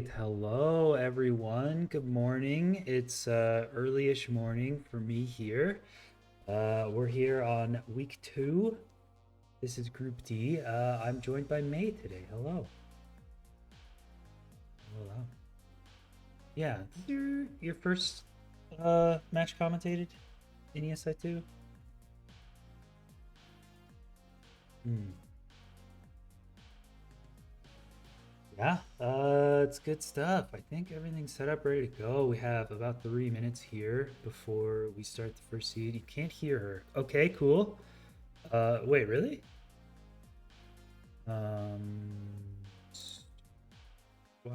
right. Hello, everyone. Good morning. It's early-ish morning for me here. We're here on week two. This is Group D. I'm joined by May today. Hello. Hello. Yeah, this is your first match commentated in ESI2? Hmm. Yeah, it's good stuff. I think everything's set up, ready to go. We have about 3 minutes here before we start the first seed. You can't hear her. Okay, cool. Wait, really? Why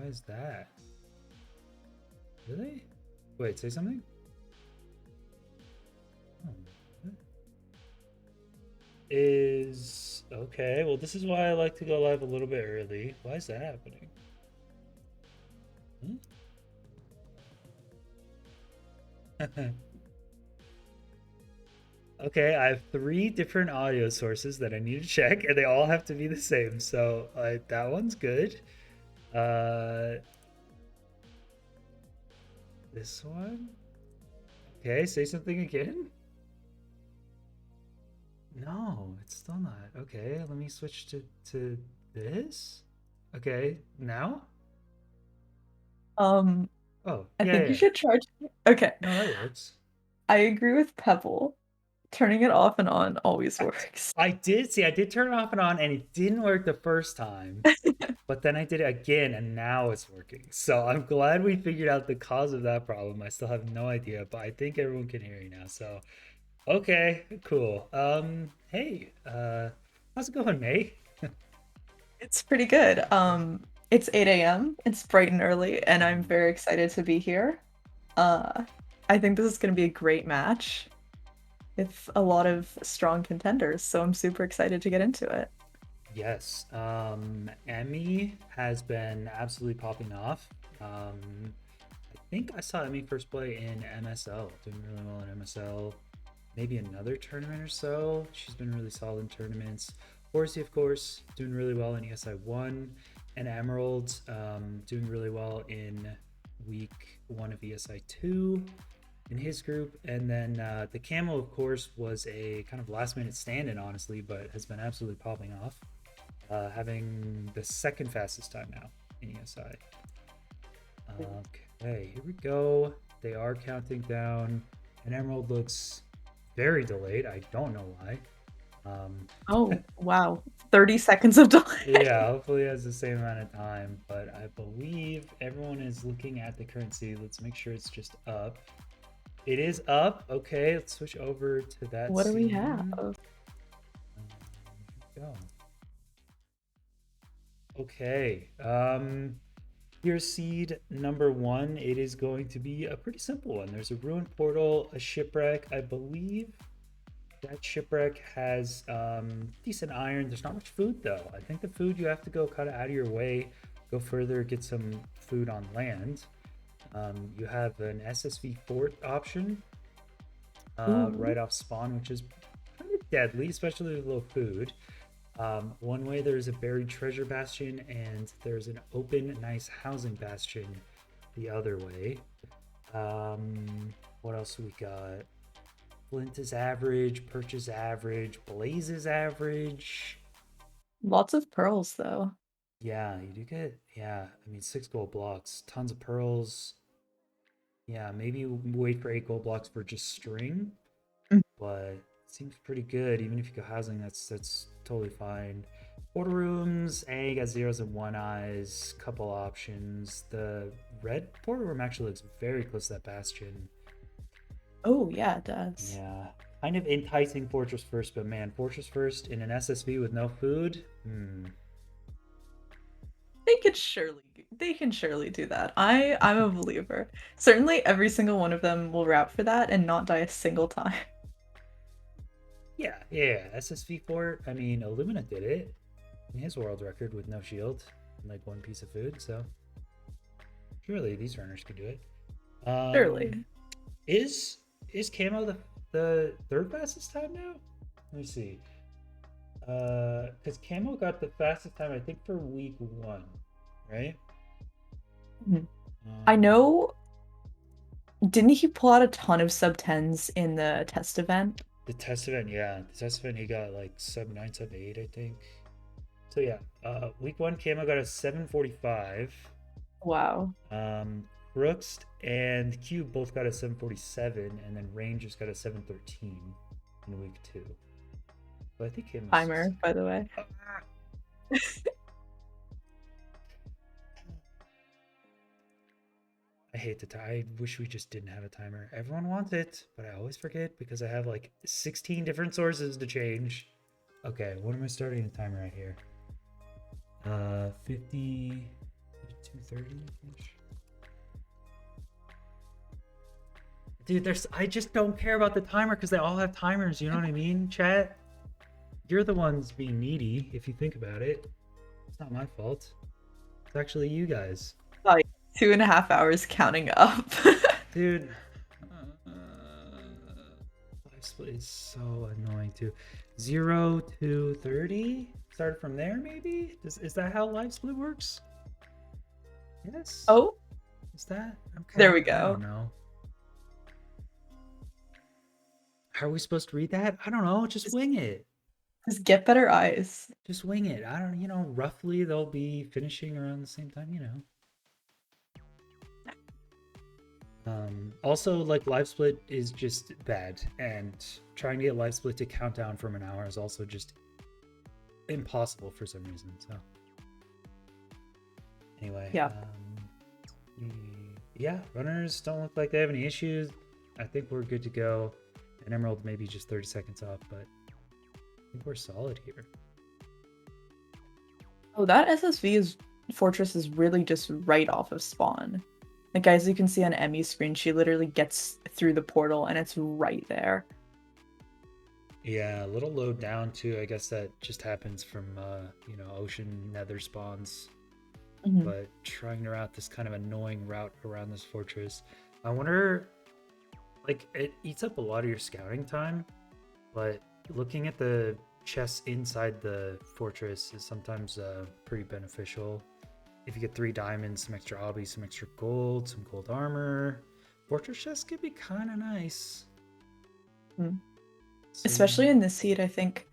is that? Really? Wait, say something? Oh, what? Is okay. Well, this is why I like to go live a little bit early. Why is that happening? Hmm? Okay, I have three different audio sources that I need to check, and they all have to be the same. So that one's good. Uh, this one. Okay, say something again. No, it's still not. Okay, let me switch to this. Okay, now? Um, Oh, I yeah, think you yeah. should try okay. No, that works. I agree with Pebble. Turning it off and on always I, works. I did see, I did turn it off and on, and it didn't work the first time, but then I did it again, and now it's working. So I'm glad we figured out the cause of that problem. I still have no idea, but I think everyone can hear you now. So okay, cool. Hey, how's it going, May? It's pretty good. It's 8 a.m. It's bright and early, and I'm Mhm. very excited to be here. Uh, I think this is going to be a great match with a lot of strong contenders, so I'm super excited to get into it. Yes, Emmy has been absolutely popping off. I think I saw Emmy first play in MSL, doing really well in MSL. Maybe another tournament or so. She's been really solid in tournaments. Horsey, of course, doing really well in ESI1, and Emerald doing really well in week one of ESI2 in his group. And then the Camel, of course, was a kind of last minute stand in, honestly, but has been absolutely popping off, having the second fastest time now in ESI. Okay, here we go. They are counting down, and Emerald looks very delayed. I don't know why. Um, Oh, wow. 30 seconds of delay. yeah, hopefully it has the same amount of time, but I believe everyone is looking at the currency. Let's make sure it's just up. It is up. Okay, let's switch over to that What do we have? scene. Here we go. Okay. Here's seed number one. It is going to be a pretty simple one. There's a ruined portal, a shipwreck. I believe that shipwreck has decent iron. There's not much food though. I think the food you have to go kind of out of your way, go further, get some food on land. You have an SSV fort option Ooh, right off spawn, which is kind of deadly, especially with low food. One way there's a buried treasure bastion, and there's an open, nice housing bastion the other way. What else we got? Flint is average, Perch is average, Blaze is average. lots of pearls though. Yeah, you do get, yeah, I mean, 6 gold blocks, tons of pearls. Yeah, maybe wait for 8 gold blocks for just string, Mm. but it seems pretty good. Even if you go housing, that's totally fine. Portal rooms, you got zeros and one eyes, couple options. The red portal room actually looks very close to that bastion. Oh, yeah, it does. Yeah, kind of enticing Fortress First, but man, Fortress First in an SSV with no food? Hmm. They can surely do that. I'm a believer. Certainly every single one of them will route for that and not die a single time. Yeah, yeah, SSV Fort. I mean, Illumina did it in his world record with no shield and like one piece of food, so surely these runners could do it. Um, Surely. is is Camo the third fastest time now? Let me see. Because Camo got the fastest time I think for week one, right? Mhm. I Um, know, didn't he pull out a ton of sub 10s in the test event? the test event, yeah, the test event he got like sub 9, sub 8, I think. So yeah, week one Camo got a 745. Wow. Um, Crooks and Cube both got a 747, and then Range just got a 713 in week two. So I think Camo's. Timer, by the way. Ah, I hate the time. I wish we just didn't have a timer. Everyone wants it, but I always forget because I have like 16 different sources to change. Okay, what am I starting a timer at here? 50 to 230 ish. Dude, there's I just don't care about the timer because they all have timers, you know what I mean, chat? You're the ones being needy if you think about it. It's not my fault. It's actually you guys. Like 2.5 hours counting up. Dude, live split is so annoying too. 0 to 30? Start from there, maybe? Is that how live split works? Yes? Oh, Is that? there we Okay, I don't go. know. How are we supposed to read that? I don't know. Just Just, wing it. just get better eyes. Just wing it. I don't, roughly they'll be finishing around the same time. Also, like live split is just bad, and trying to get live split to count down from an hour is also just impossible for some reason. So, anyway, Yeah. yeah, runners don't look like they have any issues. I think we're good to go. And Emerald maybe just 30 seconds off, but I think we're solid here. Oh, that SSV is fortress is really just right off of spawn. Like, as you can see on Emmy's screen, she literally gets through the portal and it's right there. Yeah, a little low down too. I guess that just happens from ocean nether spawns. Mhm. But trying to route this kind of annoying route around this fortress. I wonder, like, it eats up a lot of your scouting time, but looking at the chests inside the fortress is sometimes pretty beneficial. If you get 3 diamonds, some extra obbies, some extra gold, some gold armor, fortress chests could be kind of nice. Mm. So yeah, Especially in this seed, I think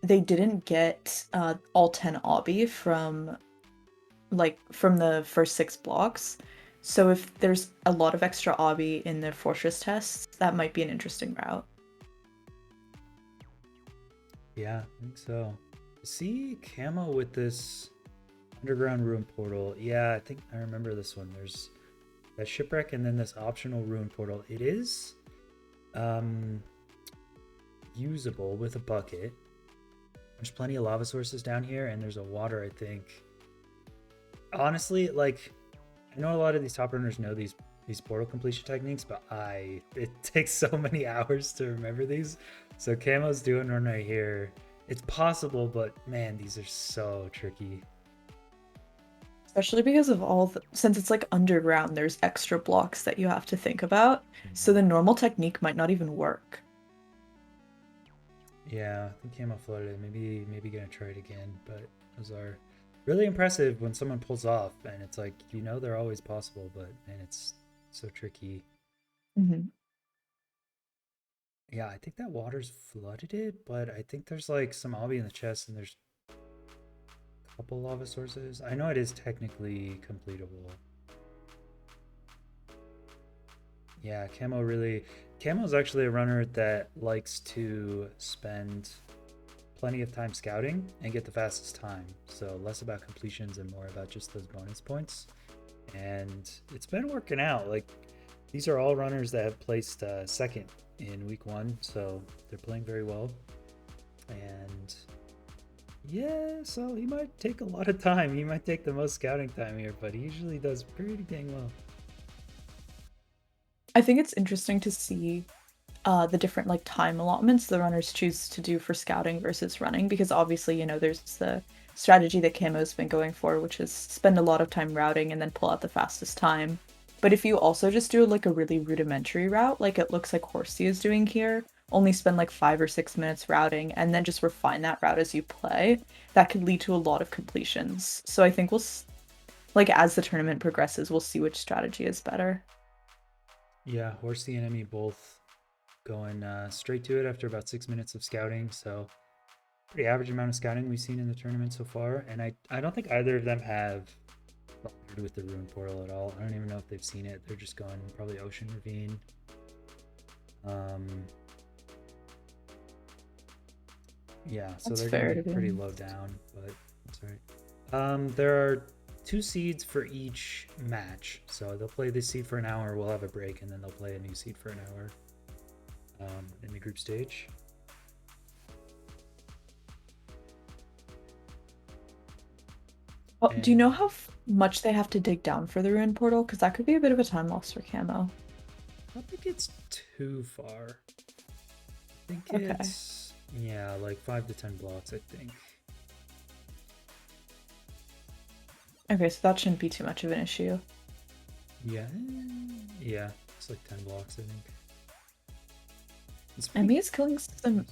they didn't get all 10 obby from the first 6 blocks. So if there's a lot of extra obby in the fortress tests, that might be an interesting route. yeah, I think so. See camo with this underground ruin portal. Yeah, I think I remember this one. There's that shipwreck and then this optional ruin portal. It is um usable with a bucket. There's plenty of lava sources down here, and there's a water, I think. Honestly, like, I know a lot of these top runners know these portal completion techniques, but it takes so many hours to remember these. So Camo's doing one right here. It's possible, but man, these are so tricky. Especially because of since it's like underground, there's extra blocks that you have to think about. So the normal technique might not even work. Yeah, I think Camo floated it. Maybe gonna try it again, but those are really impressive when someone pulls off, and it's like they're always possible, but man, it's so tricky. Hmm. Yeah, I think that water's flooded it, but I think there's like some obby in the chest, and there's a couple lava sources. I know it is technically completable. Yeah, Camo's actually a runner that likes to spend plenty of time scouting and get the fastest time. So less about completions and more about just those bonus points. And it's been working out. Like, these are all runners that have placed second in week one, so they're playing very well. And yeah, so he might take a lot of time. He might take the most scouting time here, but he usually does pretty dang well. I think it's interesting to see the different like time allotments the runners choose to do for scouting versus running, because obviously, there's the strategy that Camo's been going for, which is spend a lot of time routing and then pull out the fastest time. But if you also just do like a really rudimentary route, like it looks like Horsey is doing here, only spend like 5 or 6 minutes routing and then just refine that route as you play, that could lead to a lot of completions. So I think like as the tournament progresses, we'll see which strategy is better. Yeah, Horsey and Emmy both going straight to it after about 6 minutes of scouting. So pretty average amount of scouting we've seen in the tournament so far. And I don't think either of them have bothered with the Ruin Portal at all. I don't even know if they've seen it. They're just going probably Ocean Ravine. Yeah, so That's they're going to fair be to be pretty honest. low down, but that's all right. There are 2 seeds for each match. So they'll play this seed for an hour, we'll have a break, and then they'll play a new seed for an hour in the group stage. Well, do you know And how much they have to dig down for the ruin portal? Because that could be a bit of a time loss for Camo. I don't think it's too far. I think Okay. it's, yeah, like 5 to 10 blocks, I think. Okay, so that shouldn't be too much of an issue. Yeah, yeah, it's like 10 blocks, I think. It's pretty Emmy's killing some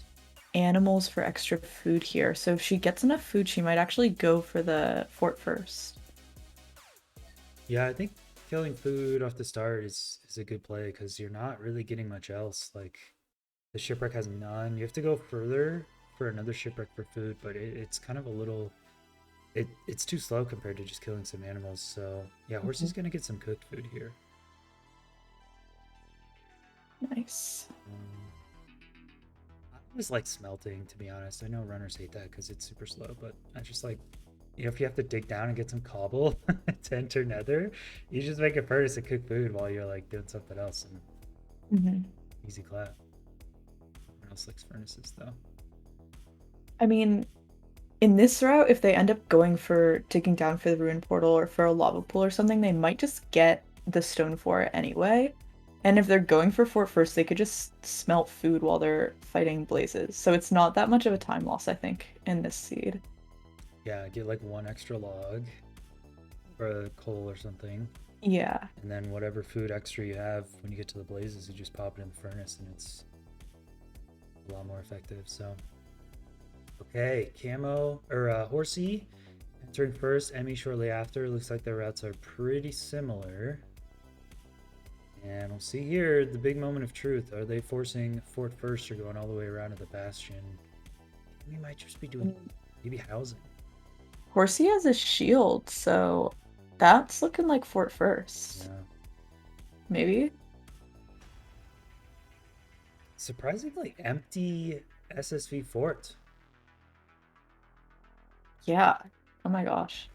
animals for extra food here, so if she gets enough food, she might actually go for the fort first. Yeah, I think killing food off the start is a good play because you're not really getting much else. Like the shipwreck has none. You have to go further for another shipwreck for food, but it's kind of a little it's too slow compared to just killing some animals. So yeah, Horsey's gonna get some cooked food here. Nice. I always like smelting, to be honest. I know runners hate that because it's super slow, but I just like, if you have to dig down and get some cobble to enter nether, you just make a furnace and cook food while you're like doing something else, and easy clap. Everyone else likes furnaces though. I mean, in this route, if they end up going for digging down for the ruin portal or for a lava pool or something, they might just get the stone for it anyway. And if they're going for fort first, they could just smelt food while they're fighting blazes. So it's not that much of a time loss, I think, in this seed. Yeah, get like 1 extra log or a coal or something, Yeah. and then whatever food extra you have when you get to the blazes, you just pop it in the furnace, and it's a lot more effective. So okay, Camo or Horsey entering first, Emmy shortly after. Looks like their routes are pretty similar. And we'll see here the big moment of truth. Are they forcing fort first or going all the way around to the bastion? We might just be doing maybe housing. Horsey has a shield, so that's looking like fort first. Yeah. Maybe? Surprisingly empty SSV fort. Yeah. Oh my gosh.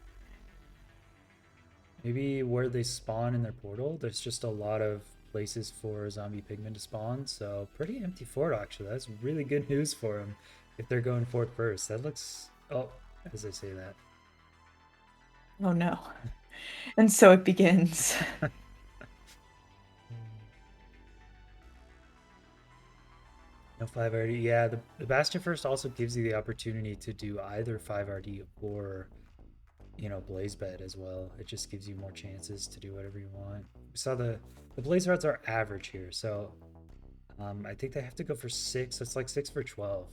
Maybe where they spawn in their portal, there's just a lot of places for zombie pigmen to spawn. So pretty empty fort actually. That's really good news for them if they're going fort first. That looks, oh, as I say that. Oh no. And so it begins. No 5RD. Yeah, the Bastion First also gives you the opportunity to do either 5RD or, Blaze Bed as well. It just gives you more chances to do whatever you want. We saw the Blaze Rods are average here, so I think they have to go for 6. That's like 6 for 12.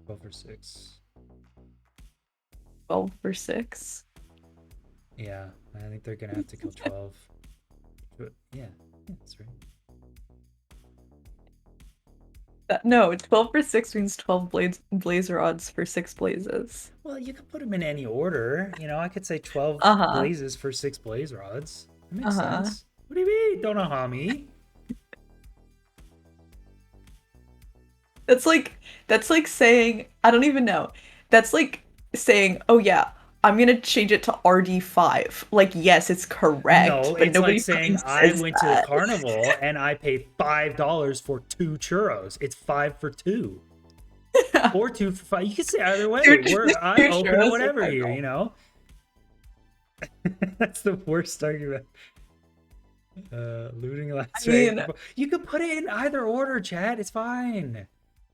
12 for 6. 12 for 6. Yeah, I think they're gonna have to kill 12. But yeah, that's right. No, 12 for 6 means 12 blaze rods for 6 blazes. Well, you could put them in any order. I could say 12 Uh-huh. blazes for 6 blaze rods. That makes Uh-huh. sense. What do you mean? Don't know me. That's like saying, I don't even know. That's like saying, "Oh yeah, I'm going to change it to RD5." Like, yes, it's correct, No, but it's like nobody saying fucking I says went to the that. carnival and I paid $5 for 2 churros. It's 5 for 2. Or 2 for 5. You can say either way. Two, I'm two open to churros are whatever here, $5. That's the worst argument. Looting I last right. mean, You could put it in either order, Chad. It's fine.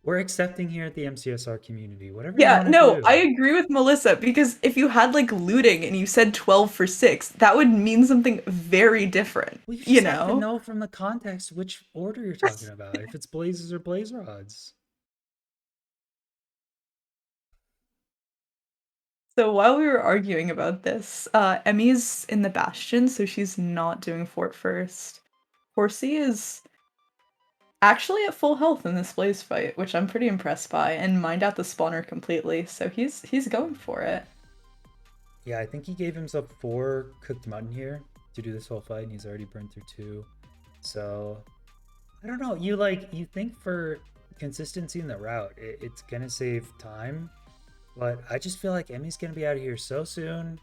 We're accepting here at the MCSR community. Whatever you yeah, want to no, I do. agree with Melissa because if you had like looting and you said 12 for 6, that would mean something very different, Well, you you just have to know? know from the context which order you're talking about. If it's blazes or blaze rods. So while we were arguing about this, Emmy's in the Bastion, so she's not doing Fort first. Horsey is actually at full health in this Blaze fight, which I'm pretty impressed by, and mined out the spawner completely, so he's going for it. Yeah, I think he gave himself 4 cooked mutton here to do this whole fight, and he's already burned through 2. So I don't know. You think for consistency in the route, it's gonna save time, but I just feel like Emmy's gonna be out of here so soon.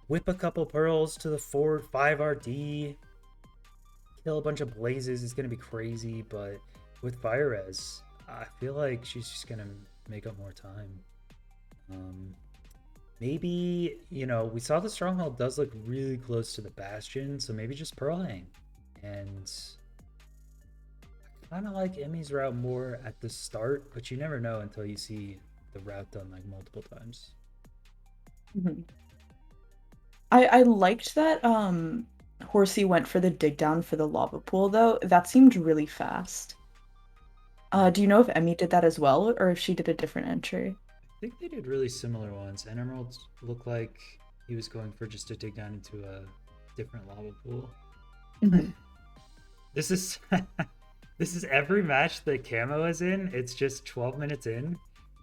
Whip a couple pearls to the forward 5 RD, kill a bunch of blazes. It's gonna be crazy, but with fire res, I feel like she's just gonna make up more time. Um, Maybe, we saw the stronghold does look really close to the bastion, so maybe just pearl hang. And I kind of like Emmy's route more at the start, but you never know until you see the route done like multiple times. Mhm. I liked that Horsey went for the dig down for the lava pool though. That seemed really fast. Yeah, Do you know if Emmy did that as well, or if she did a different entry? I think they did really similar ones. And Emerald looked like he was going for just to dig down into a different lava pool. Mhm. This is this is every match that Camo is in. It's just 12 minutes in.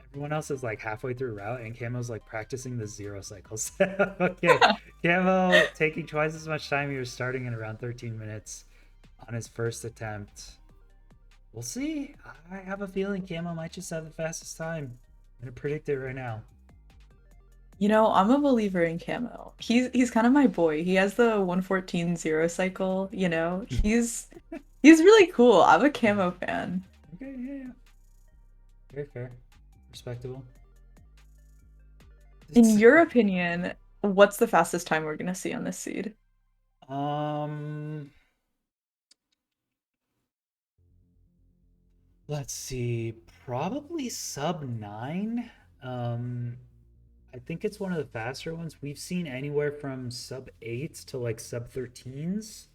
Everyone else is like halfway through route, and Camo's like practicing the 0 cycles. Okay, Camo taking twice as much time. He was starting in around 13 minutes on his first attempt. We'll see. I have a feeling Camo might just have the fastest time. I'm gonna predict it right now. You know, I'm a believer in Camo. He's kind of my boy. He has the 114 zero cycle, you know. He's really cool. I'm a Yeah. Camo fan. Okay, yeah, yeah. Very fair. Respectable. In It's your opinion, what's the fastest time we're gonna see on this seed? um let's see, probably sub 9. Um I think it's one of the faster ones. We've seen anywhere from sub 8s to like sub 13s.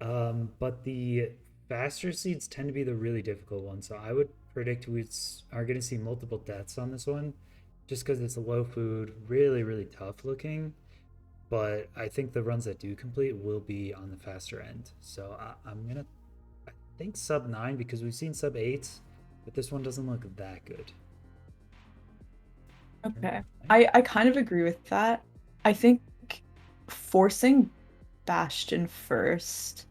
But the faster seeds tend to be the really difficult ones. So I would predict we are going to see multiple deaths on this one just because it's a low food, really, really tough looking. But I think the runs that do complete will be on the faster end. So I'm going to, I think sub 9 because we've seen sub 8s, but this one doesn't look that good. Okay. I kind of agree with that. I think forcing Bastion first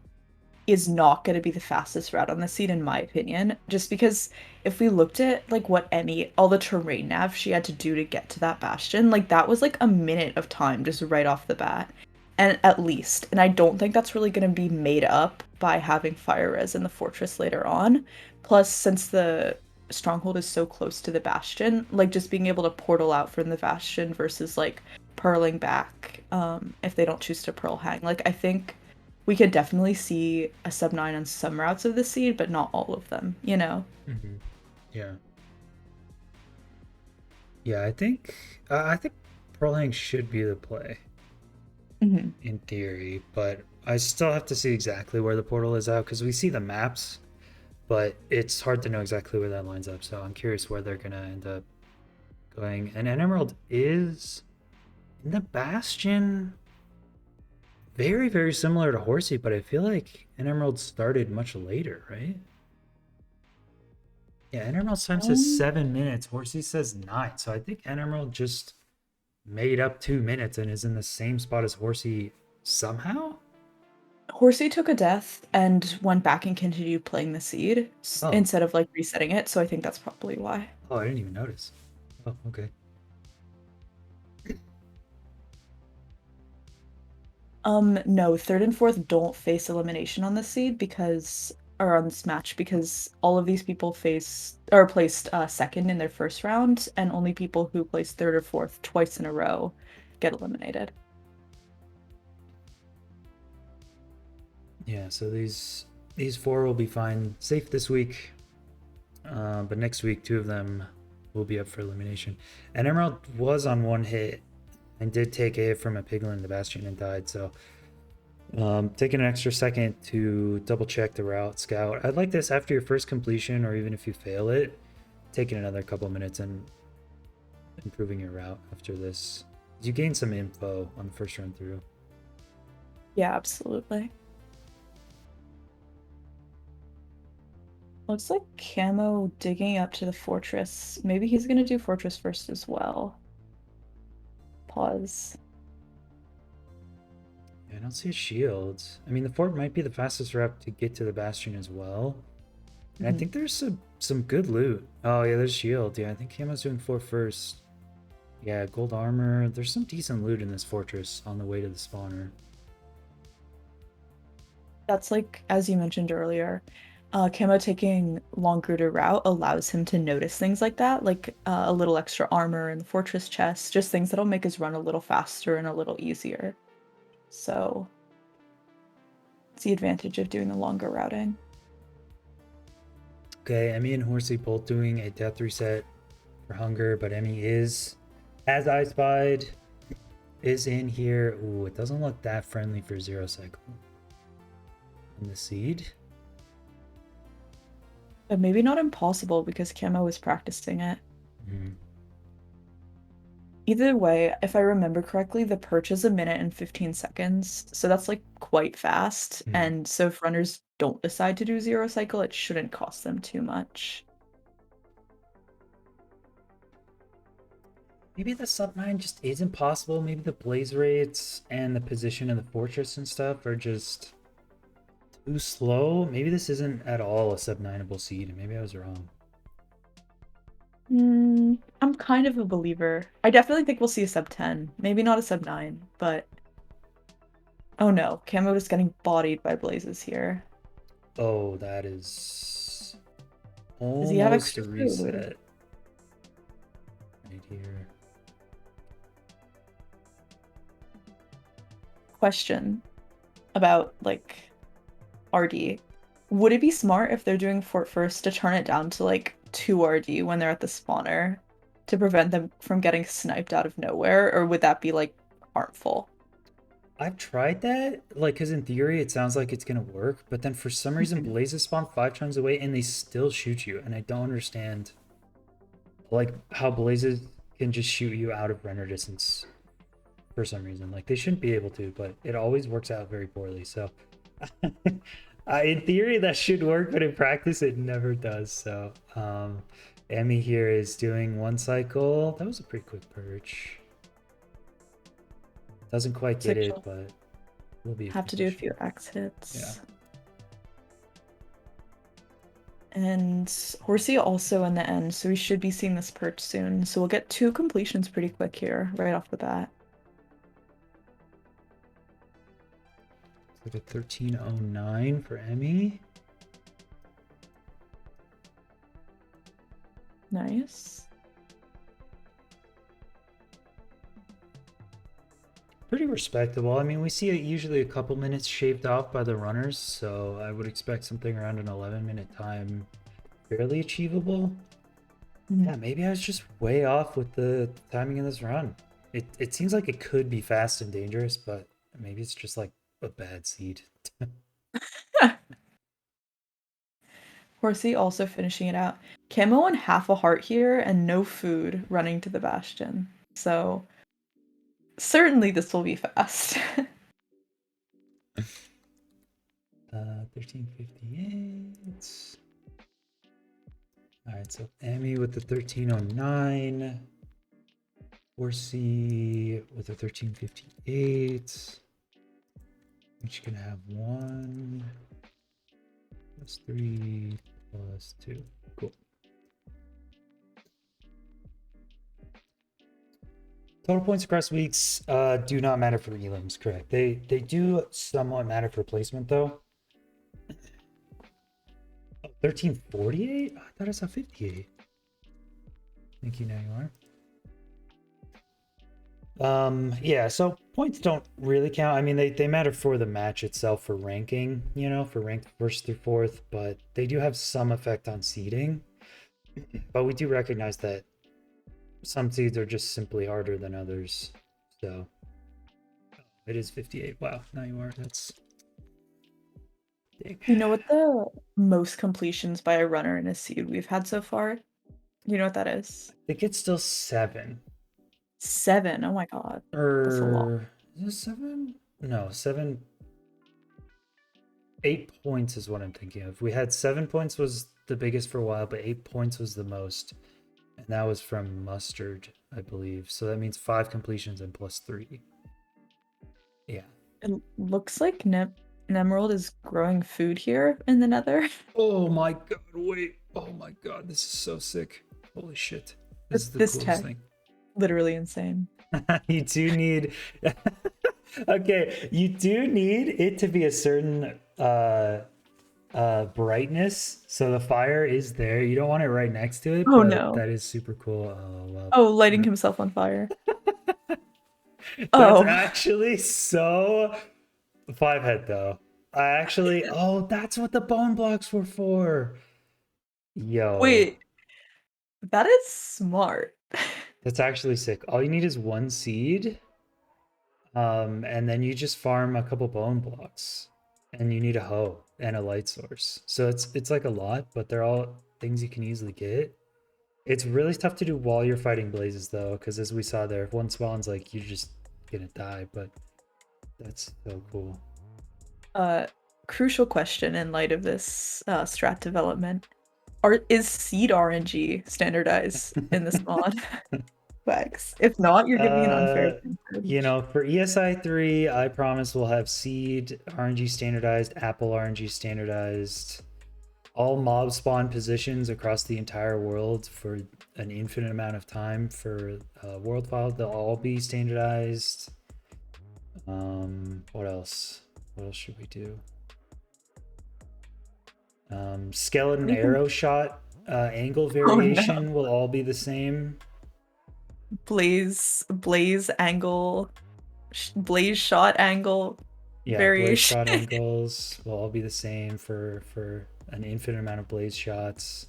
is not going to be the fastest route on the seed, in my opinion. Just because if we looked at like what Emmy, all the terrain nav she had to do to get to that bastion, like that was like a minute of time just right off the bat, and at least. And I don't think that's really going to be made up by having fire res in the fortress later on. Plus, since the stronghold is so close to the bastion, like just being able to portal out from the bastion versus like purling back, if they don't choose to pearl hang. Like I think we could definitely see a sub 9 on some routes of the seed, but not all of them, you know? Mm-hmm. Yeah. Yeah, I think Pearl should be the play Hmm. in theory, but I still have to see exactly where the portal is out because we see the maps, but it's hard to know exactly where that lines up. So I'm curious where they're gonna end up going. And Emerald is in the Bastion, very very similar to Horsey, but I feel like Emerald started much later, right? Yeah, Emerald's time says Um, 7 minutes. Horsey says 9. So I think Emerald just made up 2 minutes and is in the same spot as Horsey somehow. Horsey took a death and went back and continued playing the seed Oh, instead of like resetting it, so I think that's probably why. oh, I didn't even notice. Oh, okay. No, third and fourth don't face elimination on this seed because or on this match because all of these people face or placed second in their first round, and only people who placed third or fourth twice in a row get eliminated. Yeah, so these 4 will be fine, safe this week. But next week, 2 of them will be up for elimination. And Emerald was on 1 hit and did take a hit from a piglin in the Bastion and died. So taking an extra second to double check the route scout. I'd like this after your first completion, or even if you fail it, taking another couple minutes and improving your route after this. You gain some info on the first run through. Yeah, absolutely. Looks like Camo digging up to the fortress. Maybe he's gonna do fortress first as well. Pause. Yeah, I don't see a shield. I mean, the fort might be the fastest route to get to the bastion as well. And I Mhm. think there's some good loot. Oh yeah, there's shield. Yeah, I think Camo's doing fort first. Yeah, gold armor. There's some decent loot in this fortress on the way to the spawner. That's like, as you mentioned earlier, Camo taking longer to route allows him to notice things like that, like a little extra armor in the fortress chest, just things that'll make his run a little faster and a little easier. So it's the advantage of doing the longer routing. Okay, Emmy and Horsey both doing a death reset for hunger, but Emmy is, as I spied, is in here. Ooh, it doesn't look that friendly for zero cycle. And the seed. But maybe not impossible because Camo is practicing it. Mm. Either way, if I remember correctly, the perch is a minute and 15 seconds, so that's like quite fast. Mm. And so if runners don't decide to do zero cycle, it shouldn't cost them too much. Maybe the sub 9 just isn't possible. Maybe the blaze rates and the position in the fortress and stuff are just too slow. Maybe this isn't at all a sub 9able seed, and maybe I was wrong. I'm kind of a believer. I definitely think we'll see a sub 10. Maybe not a sub 9, but oh no, Camo is getting bodied by blazes here. Oh, that is Does he have almost extra a food? reset right here. Question about like RD. Would it be smart if they're doing fort first to turn it down to like 2 RD when they're at the spawner to prevent them from getting sniped out of nowhere, or would that be like harmful? I've tried that, like, because in theory it sounds like it's gonna work, but then for some reason Mhm. blazes spawn 5 times away and they still shoot you, and I don't understand, like, how blazes can just shoot you out of render distance for some reason. Like, they shouldn't be able to, but it always works out very poorly. So, in theory that should work, but in practice it never does. So, Emmy here is doing 1 cycle. That was a pretty quick perch. Doesn't quite So get it, she'll but will be have to do a few efficient. X Yeah. hits. And Horsey also in the end, so we should be seeing this perch soon. So we'll get 2 completions pretty quick here, right off the bat. Like a 1309 for Emmy. Nice. Pretty respectable. I mean, we see it usually a couple minutes shaved off by the runners, so I would expect something around an 11-minute time fairly achievable. Mhm. Yeah, maybe I was just way off with the timing of this run. It seems like it could be fast and dangerous, but maybe it's just like a bad seed. Horsey also finishing it out. Camo on half a heart here and no food running to the bastion. So certainly this will be fast. 1358. All right, so Emmy with the 1309. Horsey with a 1358. Each gonna have 1 plus 3 plus 2. Cool. Total points across weeks do not matter for elims, correct? They do somewhat matter for placement though. 1348? I thought I saw 58. Thank you, now you are. Yeah, so points don't really count. I mean, they matter for the match itself for ranking, you know, for ranked first through fourth, but they do have some effect on seeding. But we do recognize that some seeds are just simply harder than others. So it is 58. Wow, now you are. That's big. You know what the most completions by a runner in a seed we've had so far? You know what that is? I think it's still 7. 7. Oh my god. That's a lot. Or is it 7? No, 7. 8 points is what I'm thinking of. We had 7 points was the biggest for a while, but 8 points was the most, and that was from mustard, I believe. So that means 5 completions and +3. Yeah. It looks like Nemerald is growing food here in the Nether. Oh my god, wait. Oh my god, this is so sick. Holy shit. This is the This coolest tech, thing. literally insane. You do need okay, you do need it to be a certain brightness, so the fire is there. You don't want it right next to it, Oh but no. that is super cool. Oh well. Oh, lighting himself on fire. That's Oh, actually so five head though. I actually, oh, that's what the bone blocks were for. Yo, wait. That is smart. that's actually sick. All you need is one seed, and then you just farm a couple bone blocks, and you need a hoe and a light source. So it's like a lot, but they're all things you can easily get. It's really tough to do while you're fighting blazes though, because as we saw there, if one spawns, like you're just gonna die. But that's so cool. Uh, Crucial question in light of this strat development. Is seed RNG standardized in this mod? Wax. If not, you're giving an unfair Uh, advantage. for ESI3, I promise we'll have seed RNG standardized, apple RNG standardized, all mob spawn positions across the entire world for an infinite amount of time for world file. They'll all be standardized. What else? What else should we do? Skeleton Anything? arrow shot angle Oh no. variation will all be the same. Blaze angle, blaze shot angle Yeah, blaze variation. shot angles will all be the same for an infinite amount of blaze shots.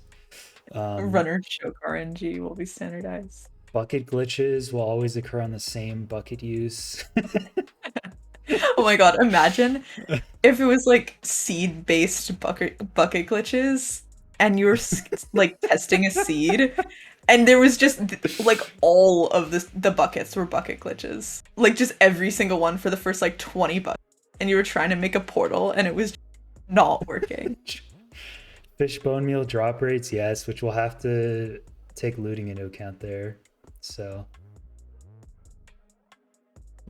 Runner choke RNG will be standardized. Bucket glitches will always occur on the same bucket use. Oh my god, imagine if it was like seed based bucket glitches and you were like testing a seed and there was just like all of the buckets were bucket glitches. Like just every single one for the first like 20 buckets and you were trying to make a portal and it was not working. Fish bone meal drop rates, yes, which we'll have to take looting into account there. So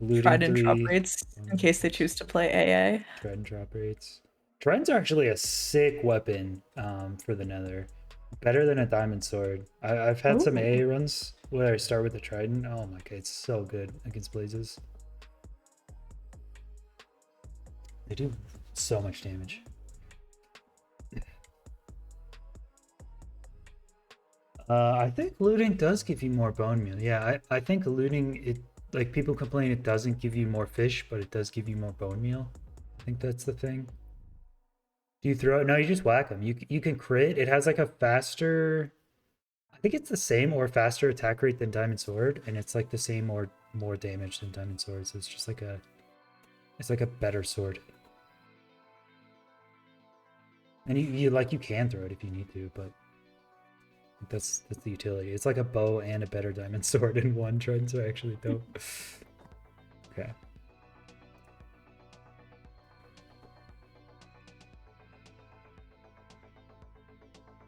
looting Trident drop 3, rates in case they choose to play AA. trident drop rates. Trident's are actually a sick weapon for the nether. Better than a diamond sword. I've had some Ooh. AA runs where I start with the trident. Oh my god, it's so good against blazes. They do so much damage. I think looting does give you more bone meal. Yeah, I think looting, it, like people complain it doesn't give you more fish, but it does give you more bone meal. I think that's the thing. Do you throw it? No, you just whack them. You can crit. It has like a faster, I think it's the same or faster attack rate than diamond sword, and it's like the same or more damage than diamond sword. So it's just like it's like a better sword. And you can throw it if you need to, but that's the utility. It's like a bow and a better diamond sword in one. Tridents are actually dope. Okay.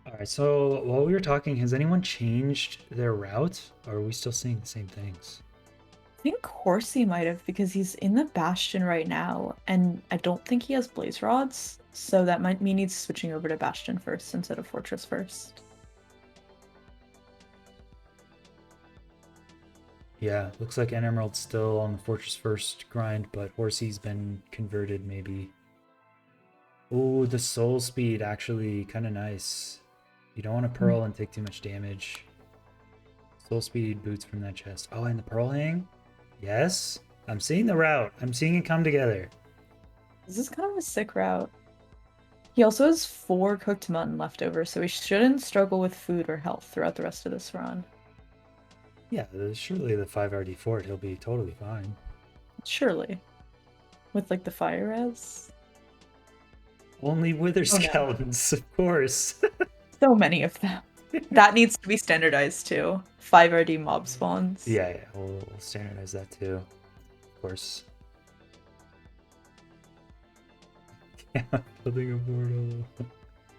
All right. So while we were talking, has anyone changed their route, or are we still seeing the same things? I think Horsey might have because he's in the Bastion right now, and I don't think he has Blaze Rods, so that might mean he's switching over to Bastion first instead of Fortress first. Yeah, looks like Emerald's still on the Fortress first grind, but Horsey's been converted maybe. Oh, the soul speed actually kind of nice. You don't want to pearl and take too much damage. Soul speed boots from that chest. Oh, and the pearl hang? Yes. I'm seeing the route. I'm seeing it come together. This is kind of a sick route. He also has 4 cooked mutton left over, so he shouldn't struggle with food or health throughout the rest of this run. Yeah, surely the 5RD fort, he'll be totally fine. Surely. With like the fire res. Only wither Oh no. skeletons, of course. So many of them. That needs to be standardized too. 5 RD mob spawns. Yeah, yeah, we'll standardize that too, of course. Yeah, building a portal.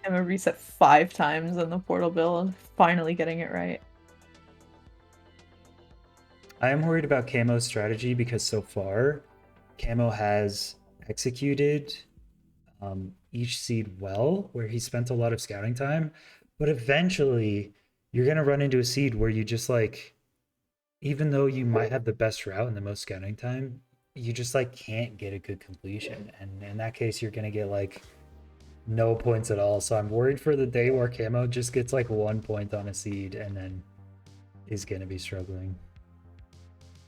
I'm gonna reset 5 times on the portal build, finally getting it right. I am worried about Camo's strategy because so far, Camo has executed each seed well, where he spent a lot of scouting time. But eventually, you're going to run into a seed where you just like, even though you might have the best route and the most scouting time, you just like can't get a good completion. And in that case, you're going to get like no points at all. So I'm worried for the day where Camo just gets like 1 point on a seed and then is going to be struggling.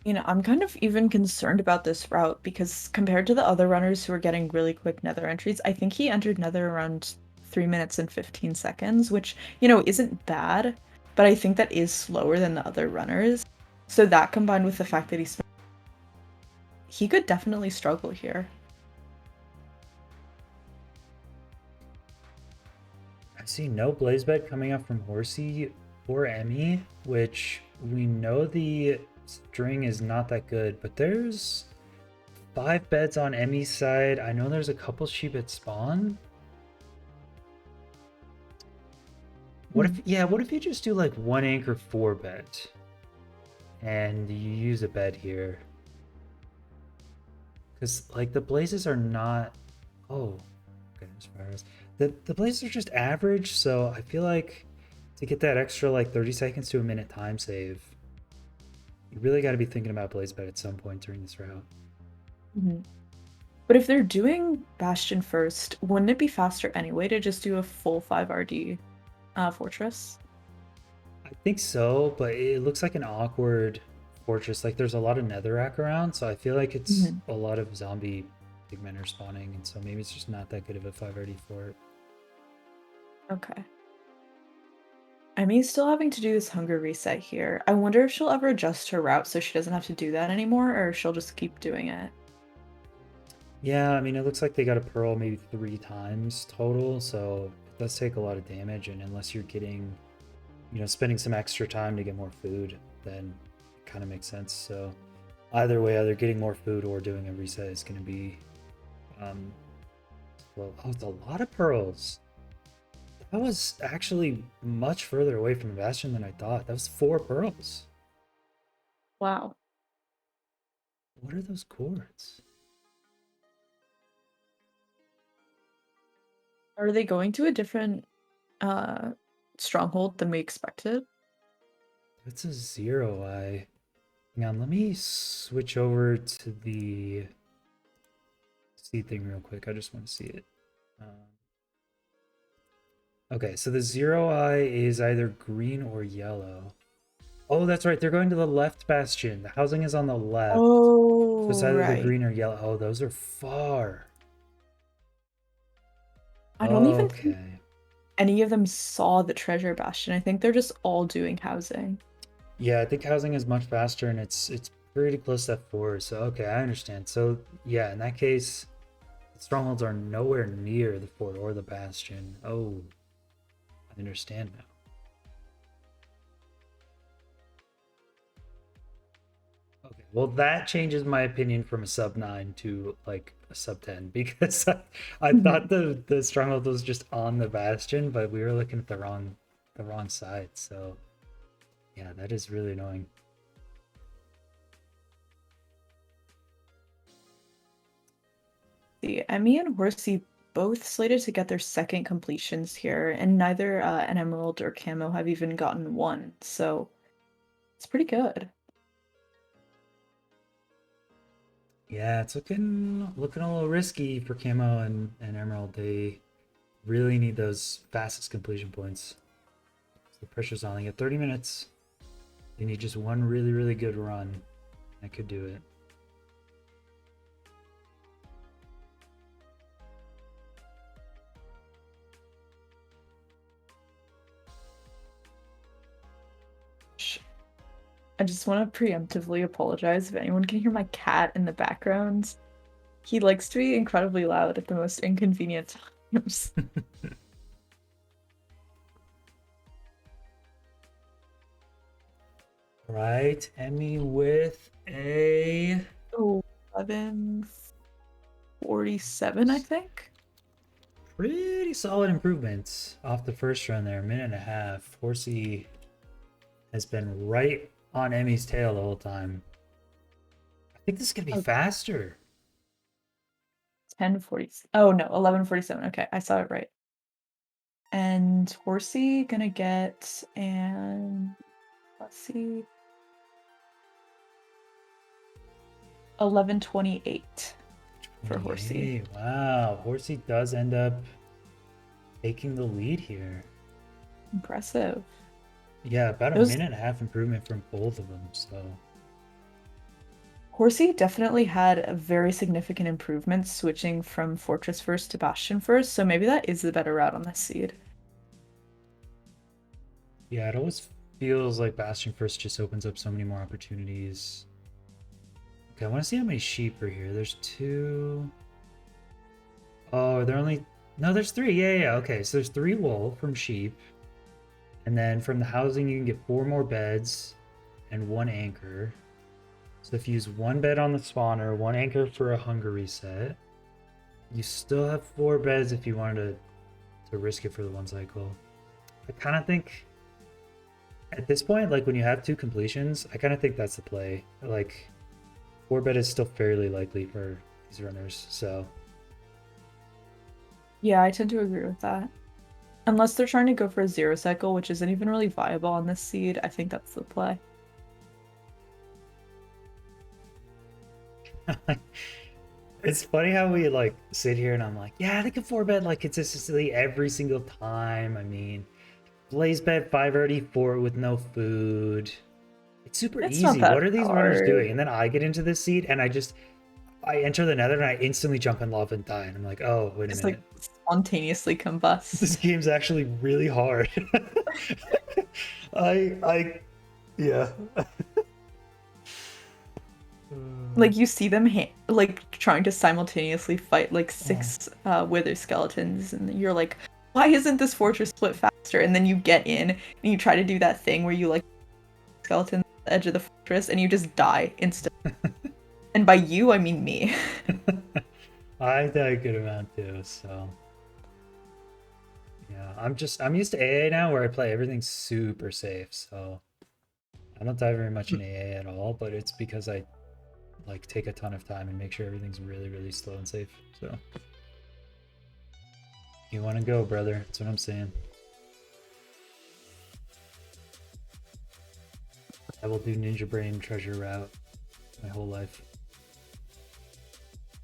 You know, I'm kind of even concerned about this route because compared to the other runners who are getting really quick nether entries, I think he entered nether around 3 minutes and 15 seconds, which, you know, isn't bad, but I think that is slower than the other runners. So that combined with the fact that he could definitely struggle here. I see no blaze bed coming up from Horsey or Emmy, which we know the string is not that good, but there's 5 beds on Emmy's side. I know there's a couple sheep at spawn. What if, yeah, what if you just do like 1 anchor 4 bed and you use a bed here? Because like the blazes are not, oh, goodness fires. The blazes are just average, so I feel like to get that extra like 30 seconds to a minute time save, you really got to be thinking about blaze bed at some point during this route. Mhm. But if they're doing Bastion first, wouldn't it be faster anyway to just do a full 5 RD fortress? I think so, but it looks like an awkward fortress. Like there's a lot of netherrack around, so I feel like it's Mhm. a lot of zombie pigmen are spawning, and so maybe it's just not that good of a 5RD fort. Okay. Emmy's still having to do this hunger reset here. I wonder if she'll ever adjust her route so she doesn't have to do that anymore, or if she'll just keep doing it. Yeah, I mean, it looks like they got a pearl maybe 3 times total, so it does take a lot of damage, and unless you're getting, spending some extra time to get more food, then it kind of makes sense. So either way, either getting more food or doing a reset is going to be, um, well, oh, it's a lot of pearls. That was actually much further away from the bastion than I thought. That was 4 pearls. Wow. What are those cords? Are they going to a different uh stronghold than we expected? That's a 0. Hang on, let me switch over to the seed thing real quick. I just want to see it. Um, okay, so the 0 is either green or yellow. Oh, that's right. They're going to the left bastion. The housing is on the left. So it's Oh, either the right. green or yellow. Oh, those are far. I don't even think Okay. any of them saw the treasure bastion. I think they're just all doing housing. Yeah, I think housing is much faster and it's pretty close to F4. So okay, I understand. So yeah, in that case, strongholds are nowhere near the fort or the bastion. Oh, I understand now. Okay, well that changes my opinion from a sub 9 to like a sub 10 because I thought Mhm. the stronghold was just on the bastion, but we were looking at the wrong side. So yeah, that is really annoying. The Emmy and Horsey both slated to get their second completions here, and neither an Emerald or Camo have even gotten one, so it's pretty good. Yeah, it's looking a little risky for Camo and Emerald. They really need those fastest completion points. So the pressure's on. They get 30 minutes. They need just one really, really good run. I could do it. I just want to preemptively apologize if anyone can hear my cat in the background. He likes to be incredibly loud at the most inconvenient times. Right, Emmy with a Oh, 11:47, I think. pretty solid improvement off the first run there, a minute and a half. Horsey has been right on Emmy's tail the whole time. I think this is gonna be Oh, faster. 10:40. Oh no, 11:47. Okay, I saw it right. And Horsey gonna get, and let's see, 11:28 for Horsey. 28. Wow, Horsey does end up taking the lead here. Impressive. Yeah, about a Those minute and a half improvement from both of them. So Horsey definitely had a very significant improvement switching from Fortress first to Bastion first, so maybe that is the better route on this seed. yeah, it always feels like Bastion First just opens up so many more opportunities. Okay, I want to see how many sheep are here. There's two. Oh, they're only. No, there's three. Yeah, yeah. Okay, so there's three wool from sheep. And then from the housing, you can get four more beds and one anchor. So if you use one bed on the spawner, one anchor for a hunger reset, you still have four beds if you wanted to risk it for the one cycle. I kind of think at this point, like when you have two completions, I kind of think that's the play. Like four bed is still fairly likely for these runners. So Yeah, I tend to agree with that. Unless they're trying to go for a zero cycle, which isn't even really viable on this seed, I think that's the play. it's funny how we like sit here and I'm like, yeah, I think a four bed like consistently every single time. I mean, Blaze bed 534 with no food. It's super It's not easy. that What are these runners hard. doing? And then I get into this seat and I enter the nether and I instantly jump in lava and die. And I'm like, oh, wait a Just like minute. spontaneously This combust. game's actually really hard. I yeah. Like you see them like trying to simultaneously fight like Oh. six wither skeletons, and you're like, why isn't this fortress split faster? And then you get in and you try to do that thing where you like skeleton at the edge of the fortress and you just die instantly. And by you, I mean me. I die a good amount too, so yeah. I'm used to AA now where I play everything super safe, so I don't die very much in AA at all, but it's because I like take a ton of time and make sure everything's really, really slow and safe. So you want to go, brother? That's what I'm saying. I will do Ninja Brain treasure route my whole life.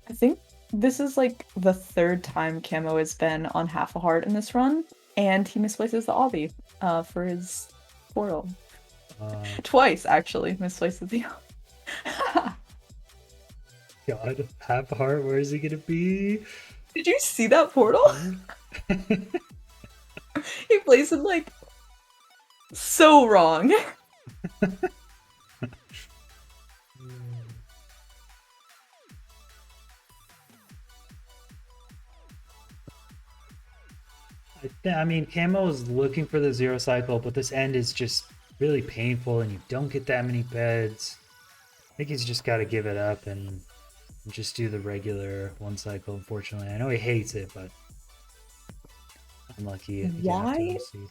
I think this is like the third time Camo has been on half a heart in this run, and he misplaces the obby for his portal. Uh, Twice, actually, misplaces the God, half heart. Where is he gonna be? Did you see that portal? He plays it like so wrong. I mean, Camo is looking for the zero cycle, but this end is just really painful, and you don't get that many beds. I think he's just got to give it up and just do the regular one cycle. Unfortunately, I know he hates it, but unlucky if you have to. Why? We'll see.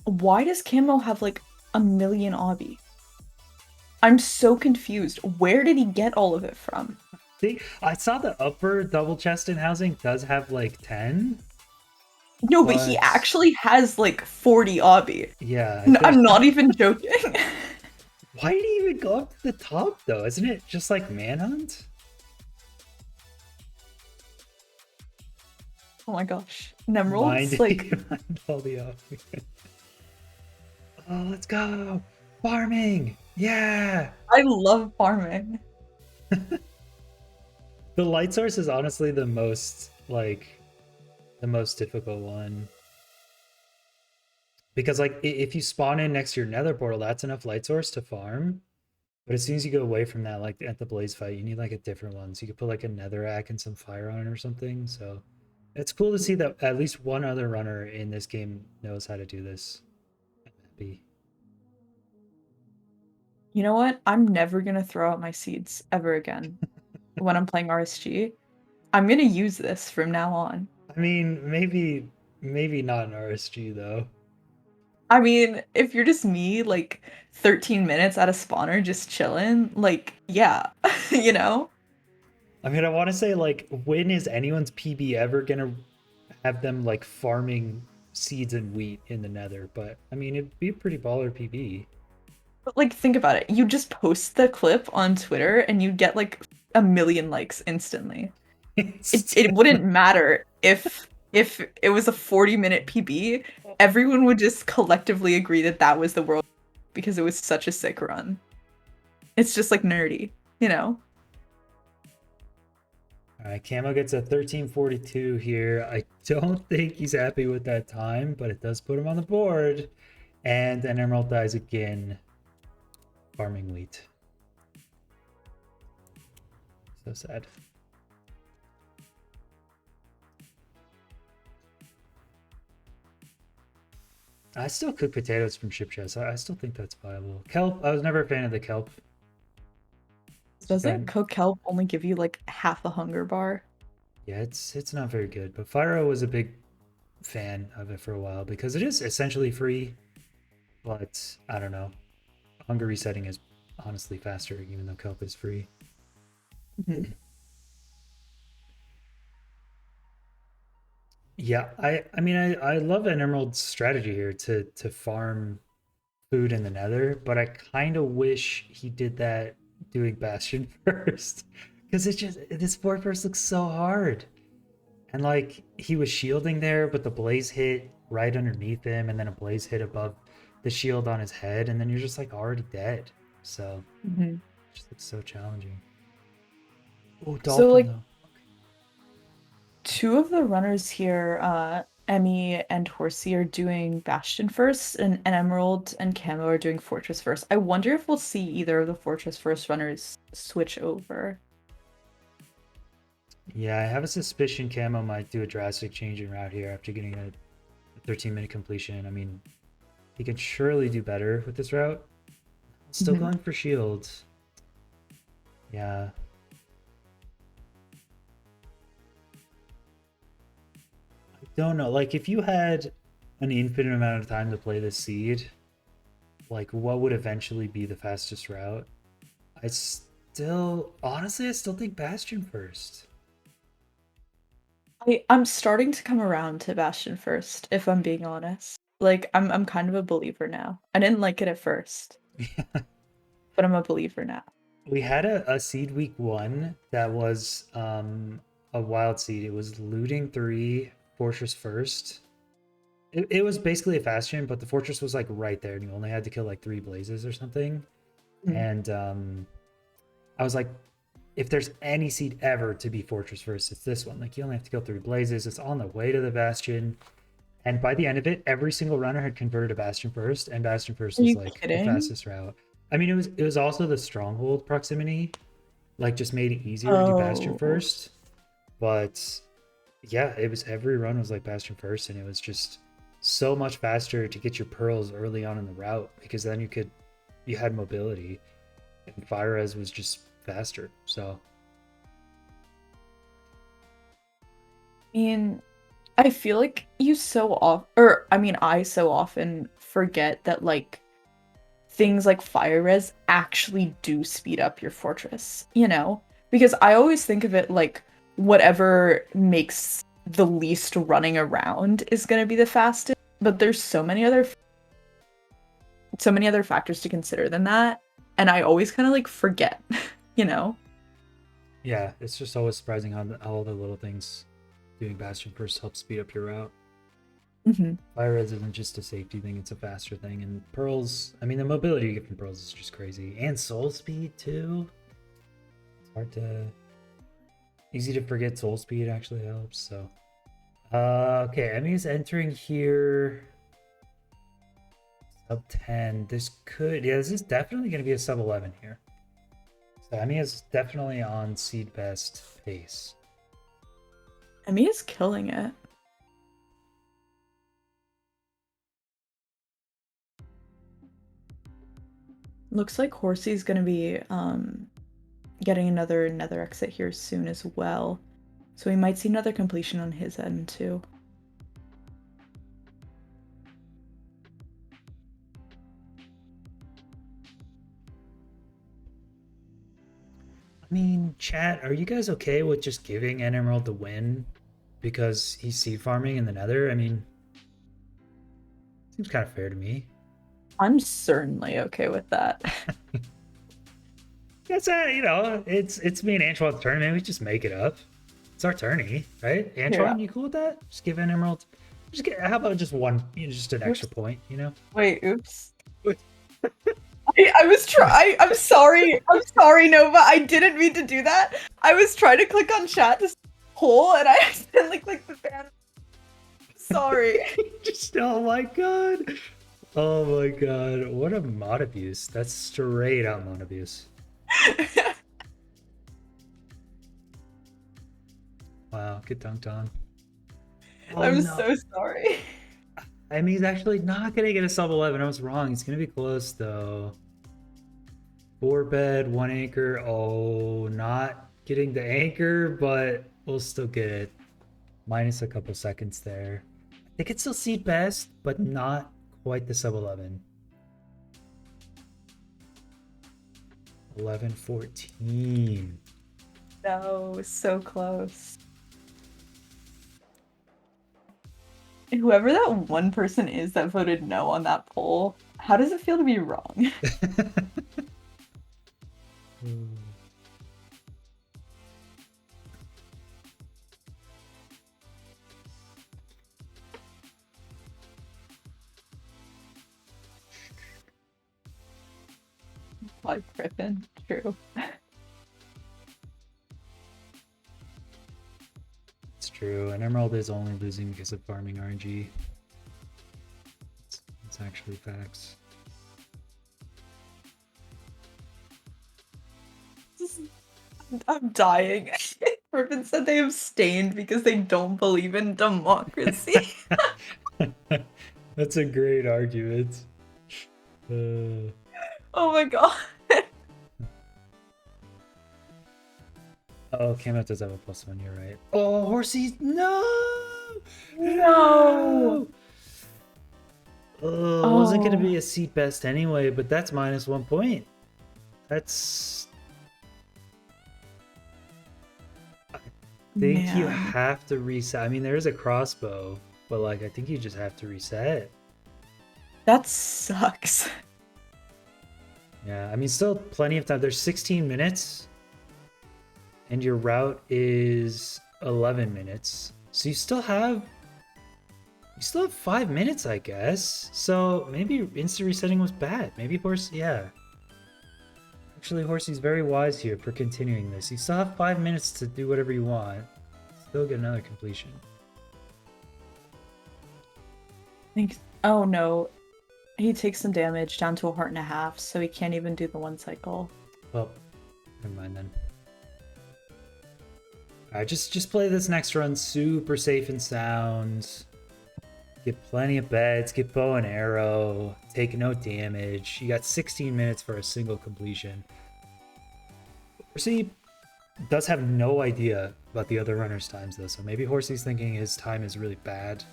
Why does Camo have like a million obby? I'm so confused. Where did he get all of it from? See, I saw the upper double chest in housing does have like 10, No, but he but actually has like 40 obby. yeah, I No, feel. I'm not even joking. Why did he even go up to the top though? Isn't it just like Manhunt? Oh my gosh. Mind Nemeralds? Like, mind all the off. Oh, let's go farming! Yeah, I love farming. the light source is honestly the most difficult one because like if you spawn in next to your nether portal, that's enough light source to farm. But as soon as you go away from that, like at the blaze fight, you need like a different one. So you could put like a netherrack and some fire on it or something. So it's cool to see that at least one other runner in this game knows how to do this. I'm happy. You know what? I'm never gonna throw out my seeds ever again when I'm playing RSG. I'm gonna use this from now on. I mean, maybe not an RSG though. I mean, if you're just me, like 13 minutes at a spawner just chilling, like, yeah, you know? I mean, I want to say like, when is anyone's PB ever gonna have them like farming seeds and wheat in the Nether? But I mean, it'd be a pretty baller PB. But like, think about it. You just post the clip on Twitter and you get like a million likes instantly. It wouldn't matter if it was a 40-minute PB, everyone would just collectively agree that that was the world because it was such a sick run. It's just like nerdy, you know? All right, Camo gets a 1342 here. I don't think he's happy with that time, but it does put him on the board. And then Emerald dies again, farming wheat. So sad. I still cook potatoes from ship chests. I still think that's viable. Kelp, I was never a fan of the kelp. It's Doesn't been, cook help only give you like half a hunger bar? yeah, it's not very good. But Fyro was a big fan of it for a while because it is essentially free. But I don't know. Hunger resetting is honestly faster, even though kelp is free. Mhm. Yeah, I mean I love an emerald's strategy here to farm food in the nether, but I kind of wish he did that doing bastion first. Because it's just this board first looks so hard. And like he was shielding there, but the blaze hit right underneath him, and then a blaze hit above the shield on his head, and then you're just like already dead. So Mhm. it just looks so challenging. Oh, So dolphin like though. two of the runners here, Emmy and Horsey are doing Bastion first, and Emerald and Camo are doing Fortress first. I wonder if we'll see either of the Fortress first runners switch over. Yeah, I have a suspicion Camo might do a drastic change in route here after getting a 13-minute completion. I mean, he can surely do better with this route. Still Mhm. going for shield. Yeah. I don't know. Like, if you had an infinite amount of time to play this seed, like, what would eventually be the fastest route? Honestly, I still think Bastion first. I'm starting to come around to Bastion first, if I'm being honest. Like I'm kind of a believer now. I didn't like it at first, but I'm a believer now. We had a seed week one that was a wild seed. It was looting three, fortress first. It was basically a bastion, but the fortress was like right there, and you only had to kill like three blazes or something. Mhm. And I was like, if there's any seed ever to be fortress first, it's this one. Like you only have to kill three blazes. It's on the way to the bastion. And by the end of it, every single runner had converted to bastion first, and bastion first Are was you like the kidding? fastest route. I mean, it was also the stronghold proximity, like just made it easier to do bastion Oh. first. But yeah, it was every run was like bastion first, and it was just so much faster to get your pearls early on in the route because then you had mobility, and fire res was just faster. So I mean, I feel like you so off or I mean I so often forget that like things like fire res actually do speed up your fortress, you know? Because I always think of it like whatever makes the least running around is going to be the fastest, but there's so many other factors to consider than that, and I always kind of like forget, you know? yeah, it's just always surprising how all the little things doing bastion first help speed up your route. Mhm. Fire res isn't just a safety thing; it's a faster thing. And pearls, I mean, the mobility you get from pearls is just crazy, and soul speed too. It's hard to easy to forget soul speed actually helps. So okay, Emmy's entering here. Sub 10. This is definitely going to be a sub 11 here. So Emmy is definitely on seed best pace. Emmy is killing it. Looks like Horsey's gonna be getting another nether exit here soon as well. So we might see another completion on his end too. I mean, chat, are you guys okay with just giving N Emerald the win because he's seed farming in the nether? I mean, seems kind of fair to me. I'm certainly okay with that. That's it's me and Antoine's turn. Maybe we just make it up. It's our tourney, right? Yeah. Antoine, you cool with that? Just give N Emerald. How about just one, just an Oops. extra point, Wait, oops. I was I'm sorry. I'm sorry, Nova. I didn't mean to do that. I was trying to click on chat to poll and I accidentally clicked the fan. Sorry. Just oh my god. Oh my god. What a mod abuse. That's straight out mod abuse. Wow, get dunked on. Oh, I'm no. so sorry. I mean, he's actually not gonna get a sub 11. I was wrong. He's gonna be close though. 4 bed, 1 anchor. Oh, not getting the anchor, but we'll still get it. Minus a couple seconds there. They could still see best, but not quite the sub 11. 11-14. No, so close. Whoever that one person is that voted no on that poll, how does it feel to be wrong? Like Griffin, true. It's true, and Emerald is only losing because of farming RNG. It's actually facts. I'm dying. Griffin said they abstained because they don't believe in democracy. That's a great argument. Oh my god. Oh, Camo does have a +1, you're right. Oh, Horsey, no! No! Oh, it wasn't going to be a seat best anyway, but that's -1 point. That's... I think you have to reset. I mean, there is a crossbow, but like, I think you just have to reset. That sucks. Yeah, I mean, still plenty of time. There's 16 minutes, and your route is 11 minutes. So you still have 5 minutes, I guess. So maybe instant resetting was bad. Maybe yeah. Actually, Horsey's very wise here for continuing this. You still have 5 minutes to do whatever you want. Still get another completion. Oh no. He takes some damage down to 1.5 hearts, so he can't even do the 1 cycle. Well, never mind then. Alright, just play this next run super safe and sound. Get plenty of beds, get bow and arrow, take no damage. You got 16 minutes for a single completion. Horsey does have no idea about the other runner's times though, so maybe Horsey's thinking his time is really bad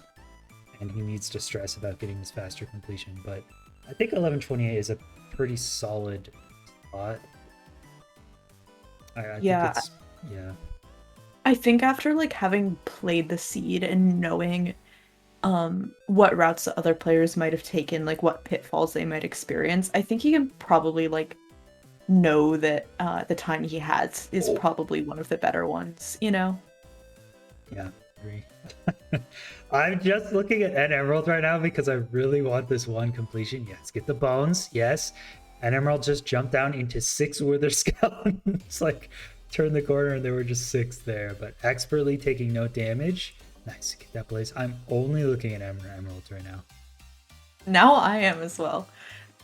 and he needs to stress about getting this faster completion, but I think 11:28 is a pretty solid spot. I think it's, yeah. I think after like having played the seed and knowing what routes the other players might have taken, like what pitfalls they might experience, I think he can probably like know that the time he has is probably one of the better ones, you know? Yeah, agree. I'm just looking at N Emerald right now because I really want this one completion. Yes, get the bones. Yes. N Emerald just jumped down into 6 Wither Skeletons. Like, turned the corner and there were just 6 there. But expertly taking no damage. Nice. Get that blaze. I'm only looking at Emeralds right now. Now I am as well.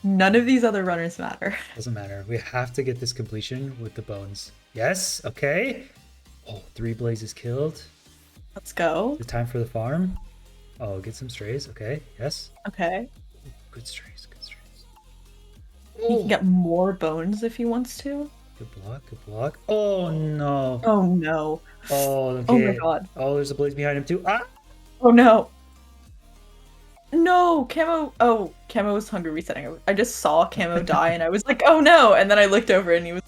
None of these other runners matter. Doesn't matter. We have to get this completion with the bones. Yes. Okay. Oh, 3 blazes killed. Let's go. The time for the farm. Oh, get some strays. Okay. Yes. Okay. Good strays. Good strays. He can Oh, get more bones if he wants to. good block, good block. Oh no. Oh no. Oh, Oh my okay. god. Oh, there's a blaze behind him too. Ah! Oh no. No, Camo. Oh, Camo was hunger resetting. I just saw Camo die and I was like, oh no. And then I looked over and he was.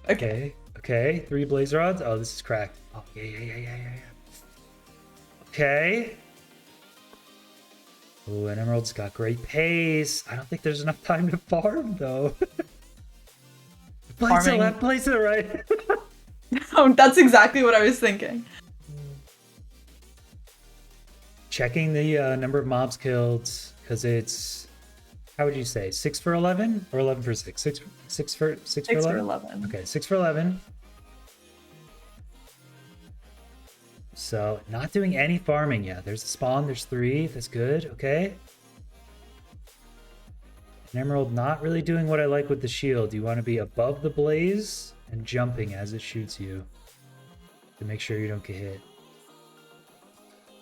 Okay. Okay, okay. 3 blaze rods. Oh, this is cracked. Oh, yeah, yeah, yeah, yeah, yeah, yeah. Okay. Oh, and Emerald's got great pace. I don't think there's enough time to farm, though. Play to the Farming. left, play to the right. Oh, that's exactly what I was thinking. Checking the number of mobs killed, because it's, how would you say, 6 for 11 or 11 for 6? 6 for 6 for 11. 11. Okay, 6 for 11. So not doing any farming yet. There's a spawn. There's 3. That's good. Okay. An Emerald not really doing what I like with the shield. You want to be above the blaze and jumping as it shoots you to make sure you don't get hit.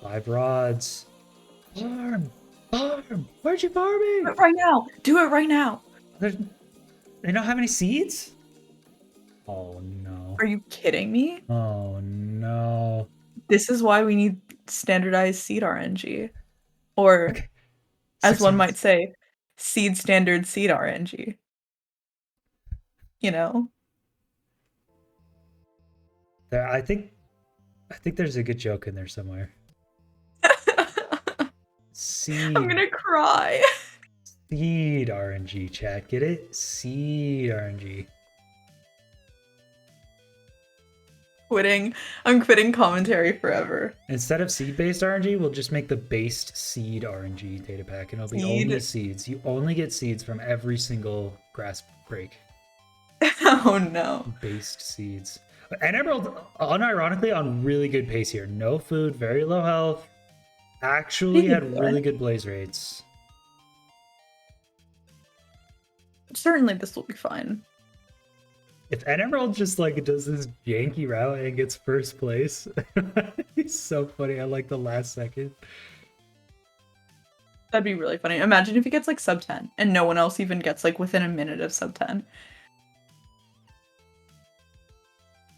5 rods. Farm! Farm! Where'd you farming? Do it right now. Do it right now. They don't have any seeds? Oh no. Are you kidding me? Oh no. This is why we need standardized seed RNG. Or, Okay. as 6 one rods. might say, seed standard seed RNG. You know? There, I think there's a good joke in there somewhere. I'm Seed. gonna cry. Seed RNG, chat. Get it? Seed RNG. I'm quitting commentary forever. Instead of seed-based RNG, we'll just make the based seed RNG data pack, and it'll be only seeds. You only get seeds from every single grass break. Oh no. Based seeds. And Emerald, unironically, on really good pace here. No food, very low health. Actually had really good blaze rates. Certainly this will be fine. If N Emerald just like does this janky route and gets first place, he's so funny. I like the last second. That'd be really funny. Imagine if he gets like sub 10 and no one else even gets like within a minute of sub 10.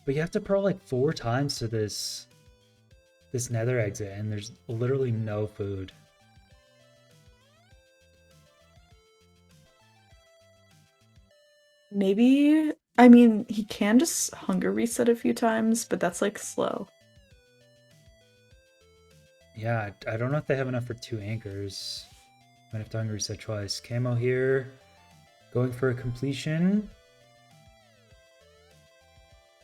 But you have to pearl like 4 times to this nether exit, and there's literally no food. Maybe, I mean, he can just hunger reset a few times, but that's like slow. Yeah, I don't know if they have enough for 2 anchors. Might have to hunger reset twice. Camo here, going for a completion.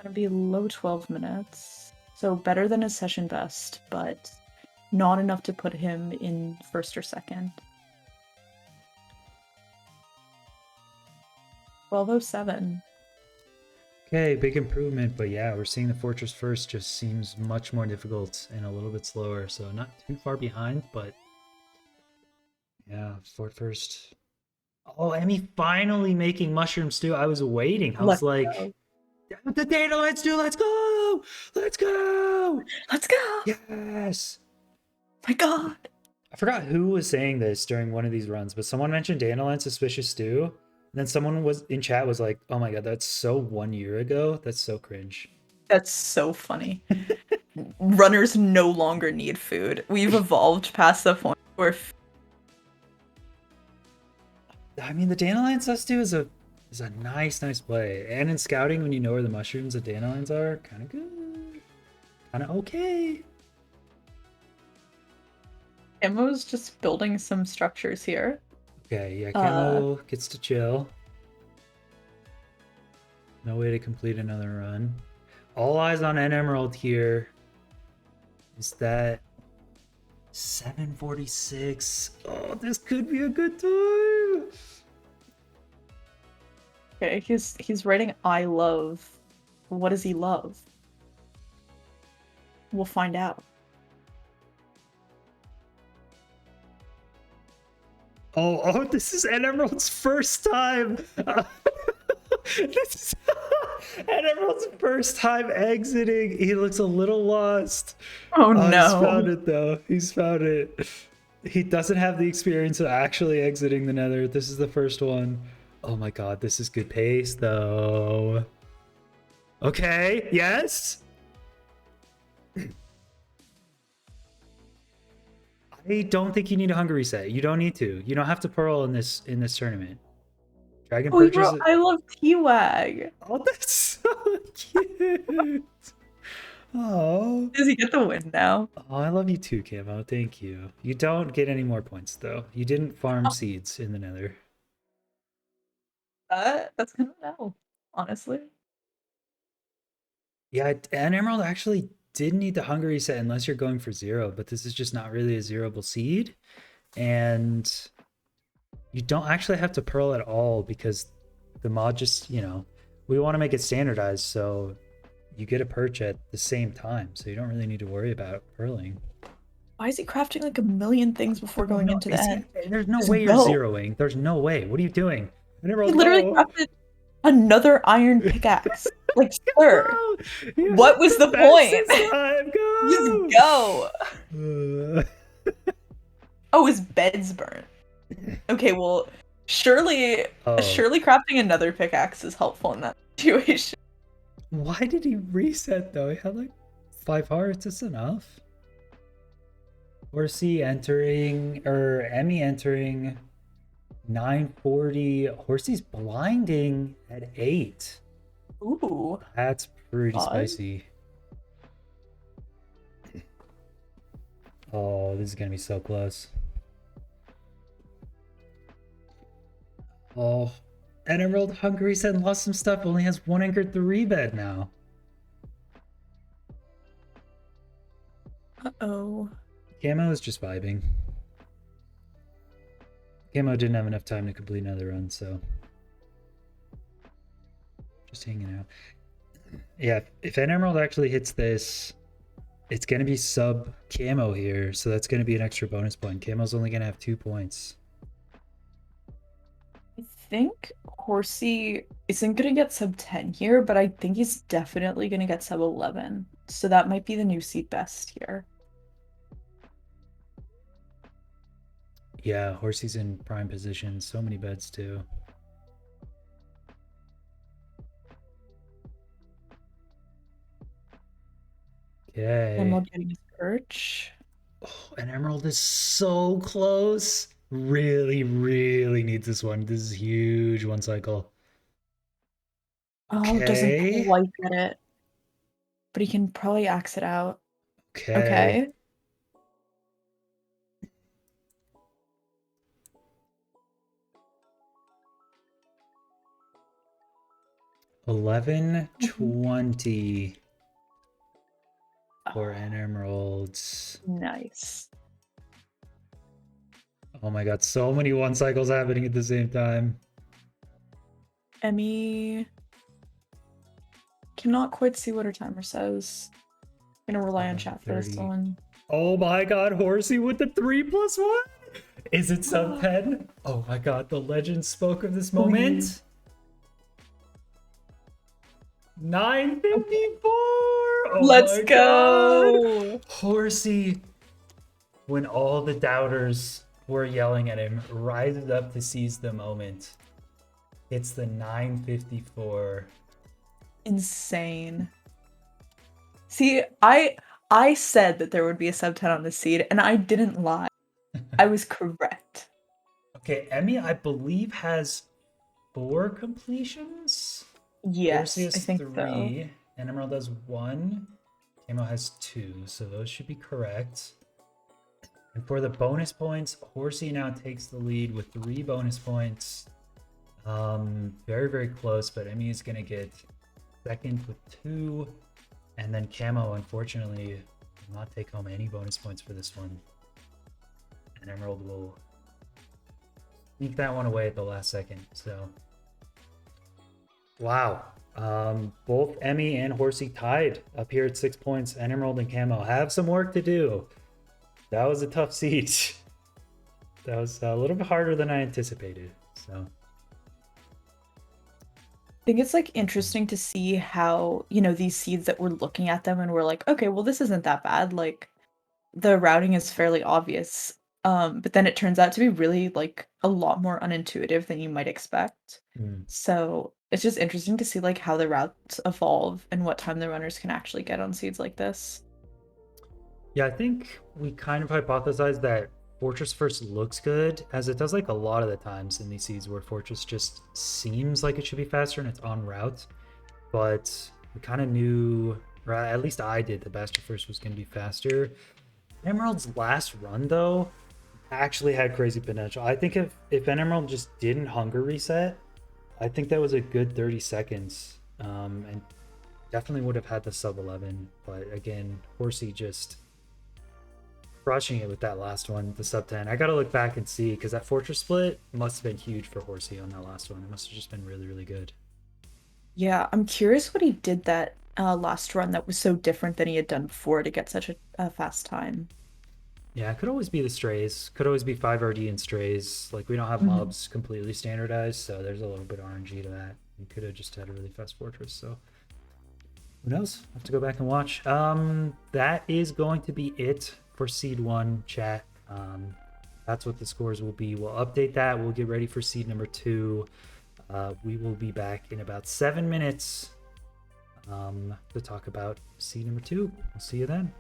Gonna be low 12 minutes. So better than his session best, but not enough to put him in first or second. 12:07. Okay, big improvement, but yeah, we're seeing the Fortress first just seems much more difficult and a little bit slower, so not too far behind, but yeah, Fort first. Oh, Emmy finally making mushroom stew. I was waiting. I was like, the data lights do, let's go! Let's go! Let's go! Yes! My god! I forgot who was saying this during one of these runs, but someone mentioned Dandelion Suspicious Stew. And then someone was in chat was like, oh my god, that's so 1 year ago. That's so cringe. That's so funny. Runners no longer need food. We've evolved past the point where I mean, the Dandelion Sus Stew is a nice play. And in scouting, when you know where the mushrooms of dandelions are, kind of good. Kind of okay. Emo's just building some structures here. Okay, yeah, Camo gets to chill. No way to complete another run. All eyes on N Emerald here. Is that 7:46? Oh, this could be a good time. Okay, he's writing I love. What does he love? We'll find out. Oh, this is N Emerald's first time. This is N Emerald's first time exiting. He looks a little lost. Oh no. He's found it though. He's found it. He doesn't have the experience of actually exiting the nether. This is the first one. Oh my god, this is good pace though. Okay, yes. I don't think you need a hunger reset. You don't need to. You don't have to pearl in this tournament. Dragon Oh, he purchase. wrote, I love T-Wag. Oh, that's so cute. Oh. Does he get the win now? Oh, I love you too, Camo. Thank you. You don't get any more points though. You didn't farm Oh, seeds in the nether. that's kind of no, honestly. Yeah, and Emerald actually did need the hunger reset unless you're going for 0, but this is just not really a zeroable seed. And you don't actually have to pearl at all because the mod just, we want to make it standardized, so you get a perch at the same time, so you don't really need to worry about pearling. Why is he crafting like a million things before going into the end? There's no Just way you're go. zeroing. There's no way. What are you doing? He Emerald, literally go. crafted another iron pickaxe. Like, sir, Go. You what have was the the best point? this time. Just go. Go. Oh, his bed's burnt. Okay, well, surely Oh, surely crafting another pickaxe is helpful in that situation. why did he reset though? He had like 5 hearts. That's enough. Horsey entering, or Emmy entering 940. Horsey's blinding at 8. Ooh, That's pretty odd. spicy. Oh, this is gonna be so close. Oh, and Emerald Hungry said lost some stuff. Only has 1 anchor 3 bed now. Uh-oh. Camo is just vibing. Camo didn't have enough time to complete another run, so just hanging out. Yeah, if an Emerald actually hits this, it's going to be sub Camo here, so that's going to be an extra bonus point. Camo's only going to have 2 points. I think Horsey isn't gonna get sub 10 here, but I think he's definitely gonna get sub 11. So that might be the new seed best here. Yeah, Horsey's in prime position. So many beds too. Okay. Emerald getting his perch. Oh, an Emerald is so close. Really, really needs this one. This is huge 1 cycle. Oh, doesn't Okay. quite get it. But he can probably axe it out. Okay. Okay. 1120 for Oh, an Emeralds. nice. Oh my god, so many 1 cycles happening at the same time. Emmy cannot quite see what her timer says. Gonna rely on chat for this 30. one. Oh my god, Horsey with the 3+1? Is it sub 10? Oh my god, the legend spoke of this moment. Please. 954! Oh Let's my god! go! Horsey, when all the doubters were yelling at him, rises up to seize the moment. It's the 954. Insane. See, I said that there would be a sub 10 on the seed, and I didn't lie. I was correct. Okay, Emmy, I believe, has 4 completions. Horsey Yes, has I think so. 3. And Emerald has 1. Camo has 2, so those should be correct. And for the bonus points, Horsey now takes the lead with 3 bonus points. Very, very close, but Emmy is going to get second with 2. And then Camo, unfortunately, will not take home any bonus points for this one. And Emerald will sneak that one away at the last second. So, wow. Both Emmy and Horsey tied up here at 6 points. And Emerald and Camo have some work to do. That was a tough siege. That was a little bit harder than I anticipated. So. I think it's like interesting to see how, these seeds that we're looking at them and we're like, okay, well, this isn't that bad. Like, the routing is fairly obvious. But then it turns out to be really, like, a lot more unintuitive than you might expect. Mm. So, it's just interesting to see, like, how the routes evolve and what time the runners can actually get on seeds like this. Yeah, I think we kind of hypothesized that Fortress first looks good, as it does like a lot of the times in these seeds where Fortress just seems like it should be faster and it's on route. But we kind of knew, or at least I did, that Bastard first was going to be faster. Emerald's last run, though, actually had crazy potential. I think if Emerald just didn't hunger reset, I think that was a good 30 seconds, and definitely would have had the sub 11. But again, Horsey just crushing it with that last one, the sub 10. I gotta look back and see because that Fortress split must have been huge for Horsey on that last one. It must have just been really, really good. Yeah, I'm curious what he did that, last run that was so different than he had done before to get such a fast time. Yeah, it could always be the strays. Could always be 5 RD and strays. Like, we don't have Mhm. mobs completely standardized, so there's a little bit of RNG to that. You could have just had a really fast Fortress, so who knows? I'll have to go back and watch. That is going to be it for Seed 1 chat. That's what the scores will be. We'll update that. We'll get ready for Seed number 2. We will be back in about 7 minutes to talk about Seed number 2. We'll see you then.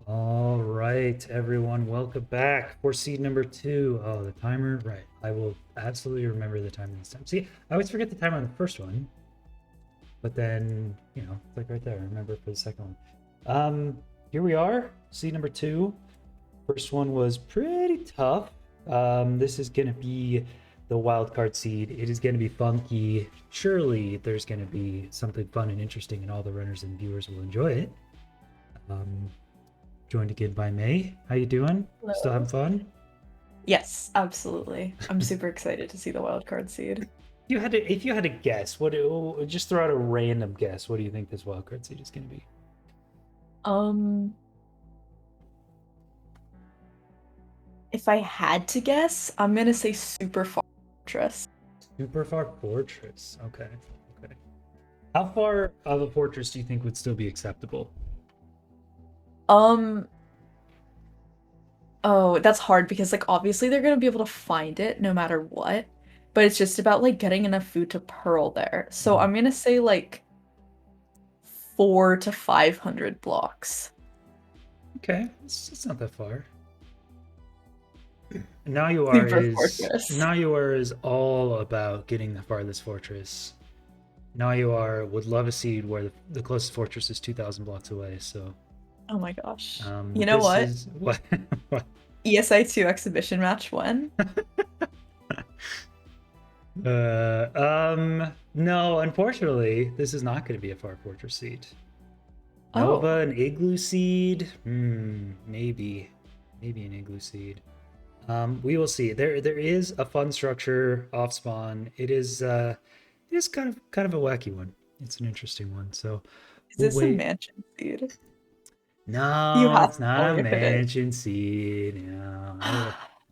All right, everyone, welcome back for seed number 2. Oh, the timer, right. I will absolutely remember the timer this time. See, I always forget the timer on the first one, but then, it's like right there. Remember for the second one. Here we are, seed number 2. First one was pretty tough. This is going to be the wild card seed. It is going to be funky. Surely there's going to be something fun and interesting, and all the runners and viewers will enjoy it. Joined again by May. How you doing? Hello. Still having fun? Yes, absolutely. I'm super excited to see the wild card seed. If you had to guess, just throw out a random guess. What do you think this wild card seed is going to be? If I had to guess, I'm gonna say Super Fortress. Super far fortress. Okay. How far of a fortress do you think would still be acceptable? Oh, that's hard because like obviously they're gonna be able to find it no matter what, but it's just about like getting enough food to pearl there. So I'm gonna say like 400 to 500 blocks. Okay, it's not that far. Now you are is all about getting the farthest fortress. Now you are would love a seed where the closest fortress is 2,000 blocks away. So, oh my gosh, you know what? What? ESI2 exhibition match when? No, unfortunately, this is not going to be a far fortress seed. Oh, Nova, an igloo seed. Maybe, maybe an igloo seed. We will see. There is a fun structure off spawn. It is kind of a wacky one. It's an interesting one. So is we'll this a wait. mansion seed? You No, have it's to tell not a me if it is. mansion seed.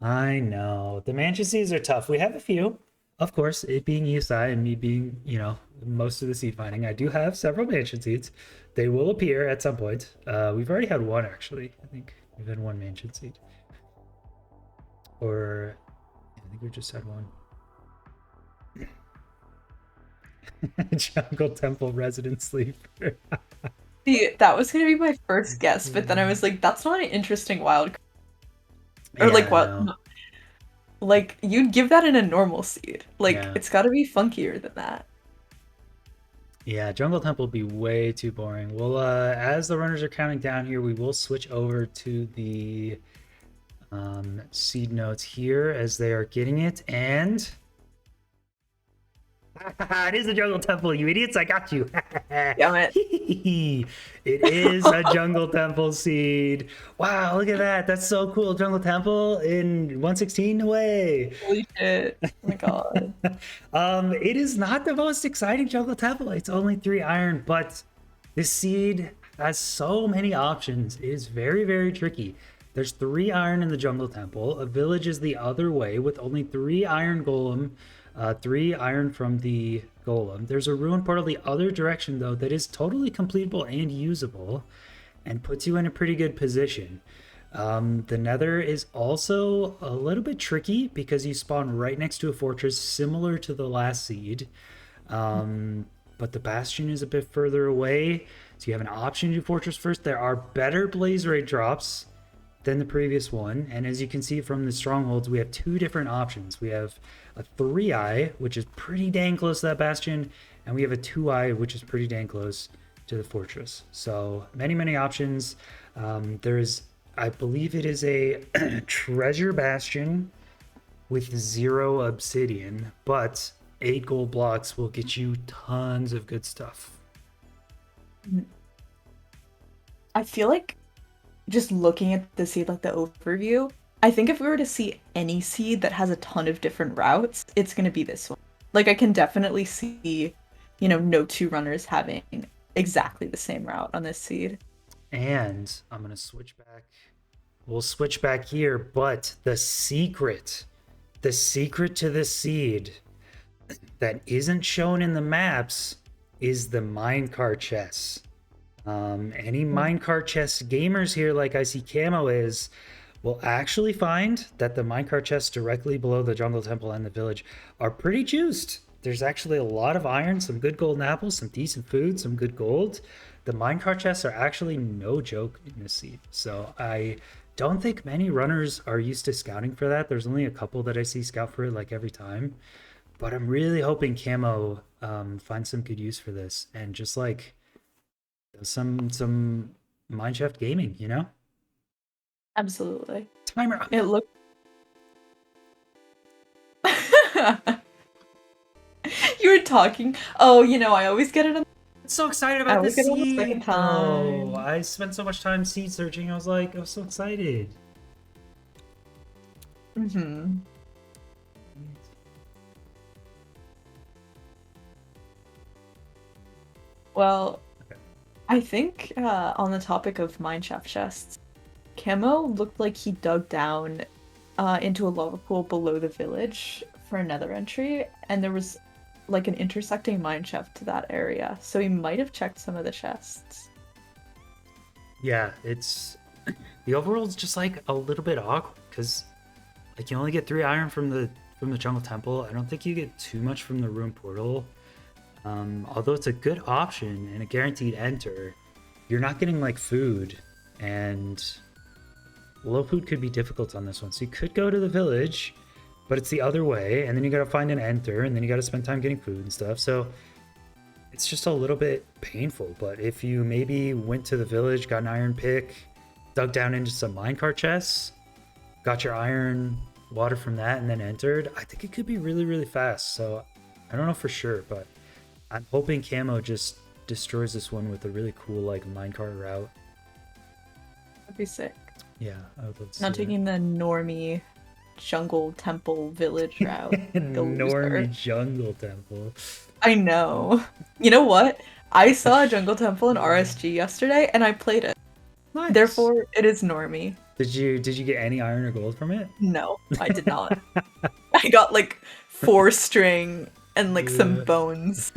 I know. The mansion seeds are tough. We have a few. Of course, it being ESI and me being, most of the seed finding, I do have several mansion seeds. They will appear at some point. We've already had one, actually. I think we've had one mansion seed. Or I think we just had one. Jungle Temple Resident Sleeper. See, that was gonna be my first guess, but then I was like, that's not an interesting wild card. Or like Yeah, what? no. No, like you'd give that in a normal seed. Like Yeah. it's gotta be funkier than that. Yeah, Jungle Temple would be way too boring. Well, as the runners are counting down here, we will switch over to the seed notes here as they are getting it. And it is a Jungle Temple, you idiots. I got you. Damn it. It is a Jungle Temple seed. Wow, look at that. That's so cool. Jungle Temple in 116 away. Holy shit. Oh my god. It is not the most exciting Jungle Temple. It's only 3 iron, but this seed has so many options. It is very, very tricky. There's 3 iron in the Jungle Temple. A village is the other way with only 3 iron golem, 3 iron from the golem. There's a ruin portal the other direction though that is totally completable and usable and puts you in a pretty good position. The nether is also a little bit tricky because you spawn right next to a fortress similar to the last seed. But the bastion is a bit further away, so you have an option to do fortress first. There are better blaze rate drops than the previous one, and as you can see from the strongholds, we have 2 different options. We have a 3-eye, which is pretty dang close to that bastion, and we have a 2-eye, which is pretty dang close to the fortress. So many options. There is, I believe it is a treasure bastion with 0 obsidian, but 8 gold blocks will get you tons of good stuff. I feel like just looking at the seed, like the overview, I think if we were to see any seed that has a ton of different routes, it's gonna be this one. Like I can definitely see, no two runners having exactly the same route on this seed. And I'm gonna switch back. We'll switch back here, but the secret to the seed that isn't shown in the maps is the minecart chests. Any minecart chest gamers here, like I see Camo is, will actually find that the minecart chests directly below the jungle temple and the village are pretty juiced. There's actually a lot of iron, some good golden apples, some decent food, some good gold. The minecart chests are actually no joke in this seed. So I don't think many runners are used to scouting for that. There's only a couple that I see scout for it like every time. But I'm really hoping Camo finds some good use for this and just like some mineshaft gaming, you know? Absolutely. Timer. It looked. You were talking. Oh, I always get it. I'm so excited I about always this get it on the second seed, though. time. I spent so much time seed searching. I was so excited. Mm-hmm. Well, Okay. I think on the topic of mineshaft chests, Camo looked like he dug down into a lava pool below the village for another entry, and there was like an intersecting mineshaft to that area, so he might have checked some of the chests. Yeah, it's the overworld's just like a little bit awkward because like you only get 3 iron from the jungle temple. I don't think you get too much from the ruin portal. Although it's a good option and a guaranteed enter, you're not getting like food, and low food could be difficult on this one. So you could go to the village, but it's the other way, and then you gotta find an enter, and then you gotta spend time getting food and stuff. So it's just a little bit painful. But if you maybe went to the village, got an iron pick, dug down into some minecart chests, got your iron water from that, and then entered, I think it could be really fast. So I don't know for sure, but I'm hoping Camo just destroys this one with a really cool like minecart route. That'd be sick. Yeah, I would love to Not see taking the normie jungle temple village route. that. The loser. Normie jungle temple. I know. You know what? I saw a jungle temple in RSG yesterday and I played it. Nice. Therefore, it is normie. Did you get any iron or gold from it? No, I did not. I got like 4 string and like some Yeah. bones.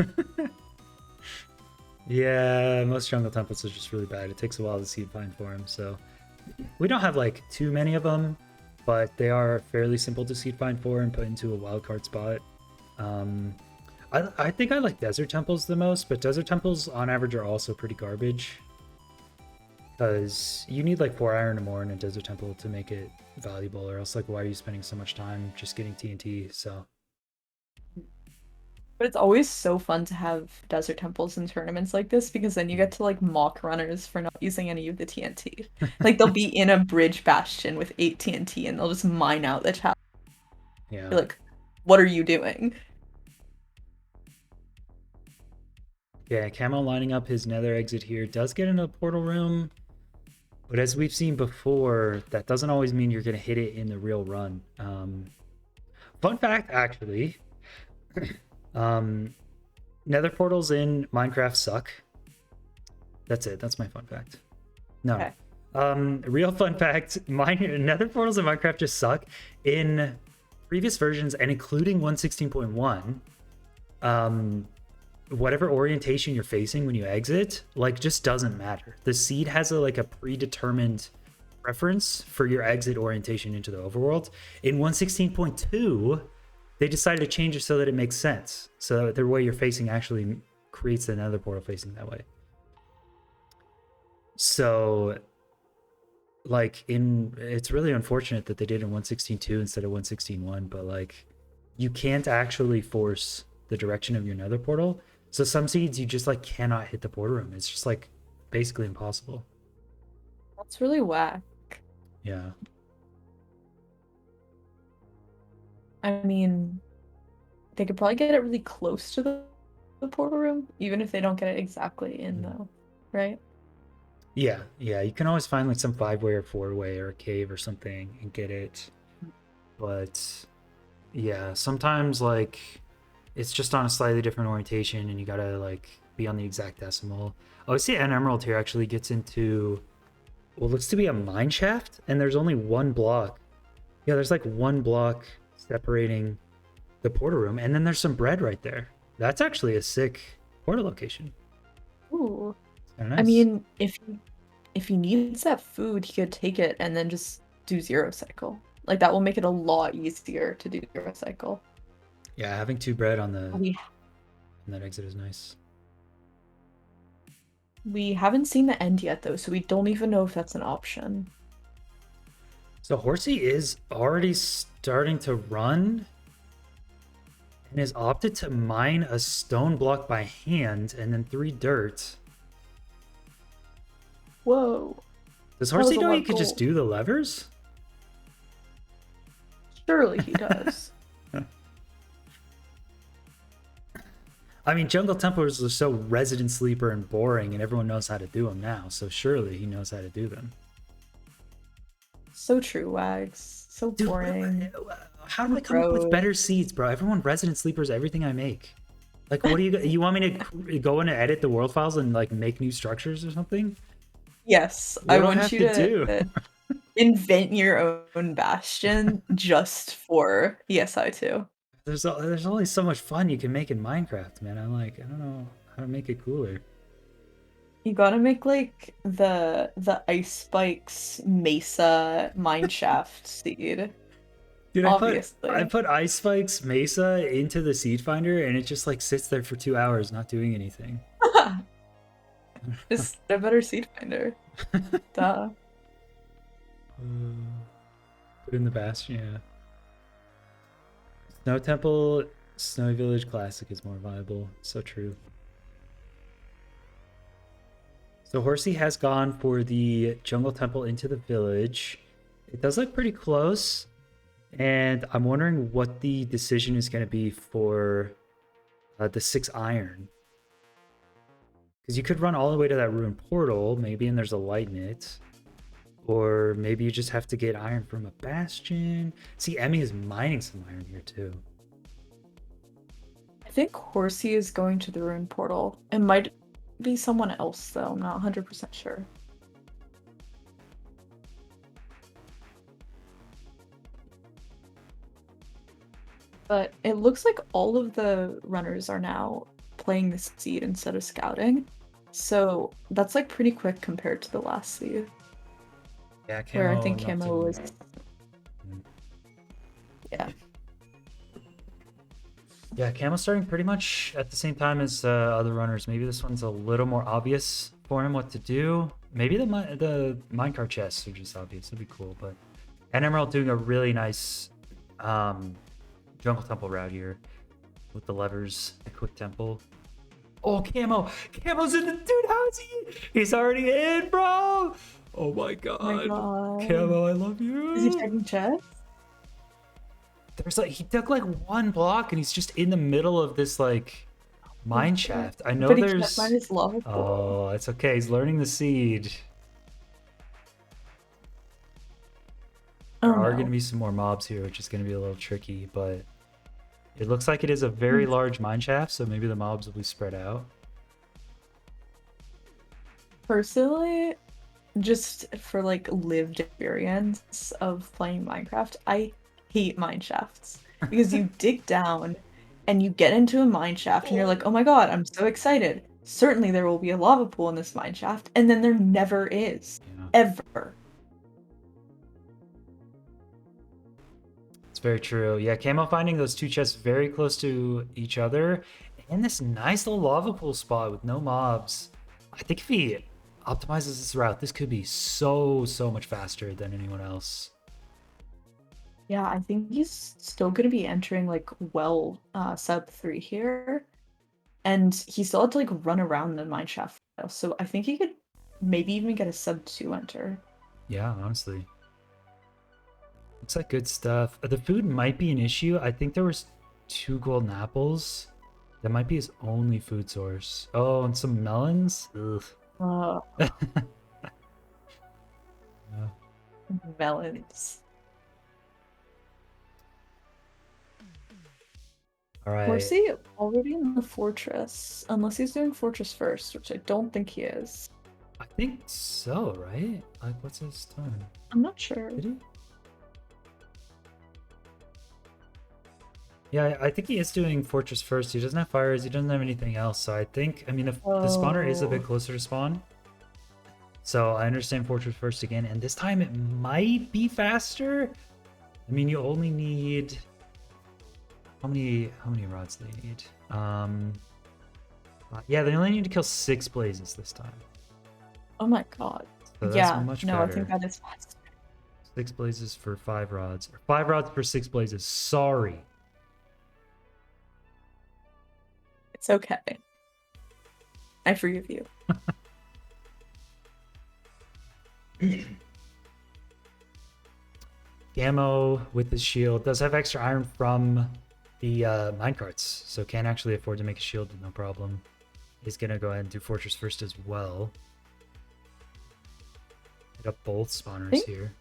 Yeah, most jungle temples are just really bad. It takes a while to seed find for them, so we don't have like too many of them, but they are fairly simple to seed find for and put into a wildcard spot. Um, I think I like desert temples the most, but desert temples on average are also pretty garbage because you need like 4 iron or more in a desert temple to make it valuable, or else like why are you spending so much time just getting TNT? So But it's always so fun to have desert temples in tournaments like this because then you get to like mock runners for not using any of the TNT. Like they'll be in a bridge bastion with 8 TNT and they'll just mine out the challenge. yeah. You're like, what are you doing? Yeah, Camo lining up his nether exit here does get in a portal room, but as we've seen before, that doesn't always mean you're going to hit it in the real run. Fun fact, actually, nether portals in Minecraft suck. That's it. That's my fun fact. No. Okay. Real fun fact, nether portals in Minecraft just suck. In previous versions, and including 116.1, whatever orientation you're facing when you exit, like, just doesn't matter. The seed has a predetermined preference for your exit orientation into the overworld. In 116.2, they decided to change it so that it makes sense, so that the way you're facing actually creates the nether portal facing that way. So like, it's really unfortunate that they did in 116.2 instead of 116.1, but like, you can't actually force the direction of your nether portal. So some seeds you just like cannot hit the portal room. It's just like basically impossible. That's really whack. Yeah. I mean, they could probably get it really close to the portal room, even if they don't get it exactly in though, right? Yeah, you can always find like some 5-way or 4-way or a cave or something and get it. But yeah, sometimes like it's just on a slightly different orientation and you gotta like be on the exact decimal. Oh, I see an emerald here actually gets into what looks to be a mine shaft, and there's only one block. Yeah, there's like one block separating the portal room, and then there's some bread right there. That's actually a sick portal location. Ooh. Kinda nice. I mean, if he needs that food, he could take it and then just do zero cycle. Like that will make it a lot easier to do zero cycle. Yeah, having 2 bread on We that exit is nice. we haven't seen the end yet though, so we don't even know if that's an option. So Horsey is already starting to run and has opted to mine a stone block by hand and then 3 dirt. Whoa. Does That was Horsey a know lot he of could just gold. do the levers? Surely he does. I mean, jungle templars are so resident sleeper and boring, and everyone knows how to do them now, so surely he knows how to do them. So true, Wags. So Dude, boring. how do I come up with better seeds, bro? Everyone resident sleepers everything I make. Like, what do you want me to go in and edit the world files and like make new structures or something? Yes, What I do I want have you to to do? invent your own bastion just for ESI2. There's only so much fun you can make in Minecraft, man. I don't know how to make it cooler. You gotta make like the ice spikes mesa mineshaft seed. Dude, I Obviously. put Ice Spike's Mesa into the seed finder and it just like sits there for 2 hours not doing anything. Just a better seed finder. Duh. Put in the bastion, yeah. Snow Temple, Snowy Village Classic is more viable. So true. So Horsey has gone for the Jungle Temple into the village. It does look pretty close. And I'm wondering what the decision is going to be for the 6 iron. Because you could run all the way to that ruined portal, maybe, and there's a light in it. Or maybe you just have to get iron from a bastion. See, Emmy is mining some iron here too. I think Horsey is going to the ruin portal. It might be someone else though. I'm not 100% sure. But it looks like all of the runners are now playing the seed instead of scouting. So that's like pretty quick compared to the last seed. Yeah, Where I Camo think not Camo too. was, yeah. Yeah, Camo's starting pretty much at the same time as other runners. Maybe this one's a little more obvious for him what to do. Maybe the minecart chests are just obvious. That'd be cool. But and Emerald doing a really nice jungle temple route here with the levers, the quick temple. Oh, Camo's in the dude. How is he? He's already in, bro. Oh my god. Oh my god. Camo, I love you. Is he checking chests? There's like he took like one block and he's just in the middle of this like mine shaft. I know But he there's can't find his lava pool. Oh, it's okay. He's learning the seed. There are going to be some more mobs here, which is going to be a little tricky, but it looks like it is a very large mine shaft, so maybe the mobs will be spread out. Personally, just for like lived experience of playing Minecraft, I hate mine shafts because you dig down and you get into a mine shaft and you're like, oh my god, I'm so excited. Certainly there will be a lava pool in this mine shaft, and then there never is. Yeah. Ever. It's very true. Yeah, Camo finding those two chests very close to each other and this nice little lava pool spot with no mobs. I think if he optimizes this route, this could be so much faster than anyone else. Yeah, I think he's still going to be entering like well sub 3 here. And he still had to like run around the mine shaft. So I think he could maybe even get a sub 2 enter. Yeah, honestly. Looks like good stuff. The food might be an issue. I think there was 2 golden apples. That might be his only food source. Oh, and some melons? Ugh. Yeah. Melons. All right. Horsey already in the fortress, unless he's doing fortress first, which I don't think he is. I think so, right? Like, what's his turn? I'm not sure. Did he? Yeah, I think he is doing fortress first. He doesn't have fires. He doesn't have anything else. So I think, I mean, the spawner is a bit closer to spawn. So I understand fortress first again. And this time it might be faster. I mean, you only need... How many rods do they need? Yeah, they only need to kill 6 blazes this time. Oh my god. So that's Yeah, much no, better. I think that is fast. 6 blazes for 5 rods. Or 5 rods for 6 blazes. Sorry. It's okay. I forgive you. Gammo with his shield does have extra iron from the minecarts, so can actually afford to make a shield with no problem. He's gonna go ahead and do fortress first as well. Hit up both spawners here.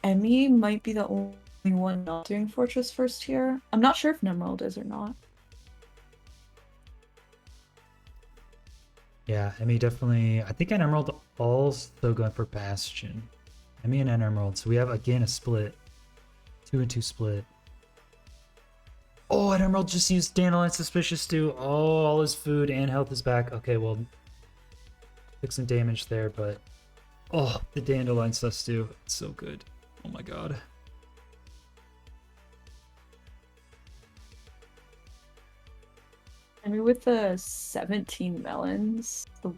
Emmy might be the only one not doing fortress first here. I'm not sure if Nemerald is or not. Yeah, Emmy definitely. I think an Emerald also going for Bastion. Emmy and an Emerald. So we have again a split. 2 and 2 split. Oh, an Emerald just used Dandelion Suspicious Stew. Oh, all his food and health is back. Okay, well, took some damage there, but oh, the Dandelion Sus Stew. It's so good. Oh my god. I mean, with the 17 melons, the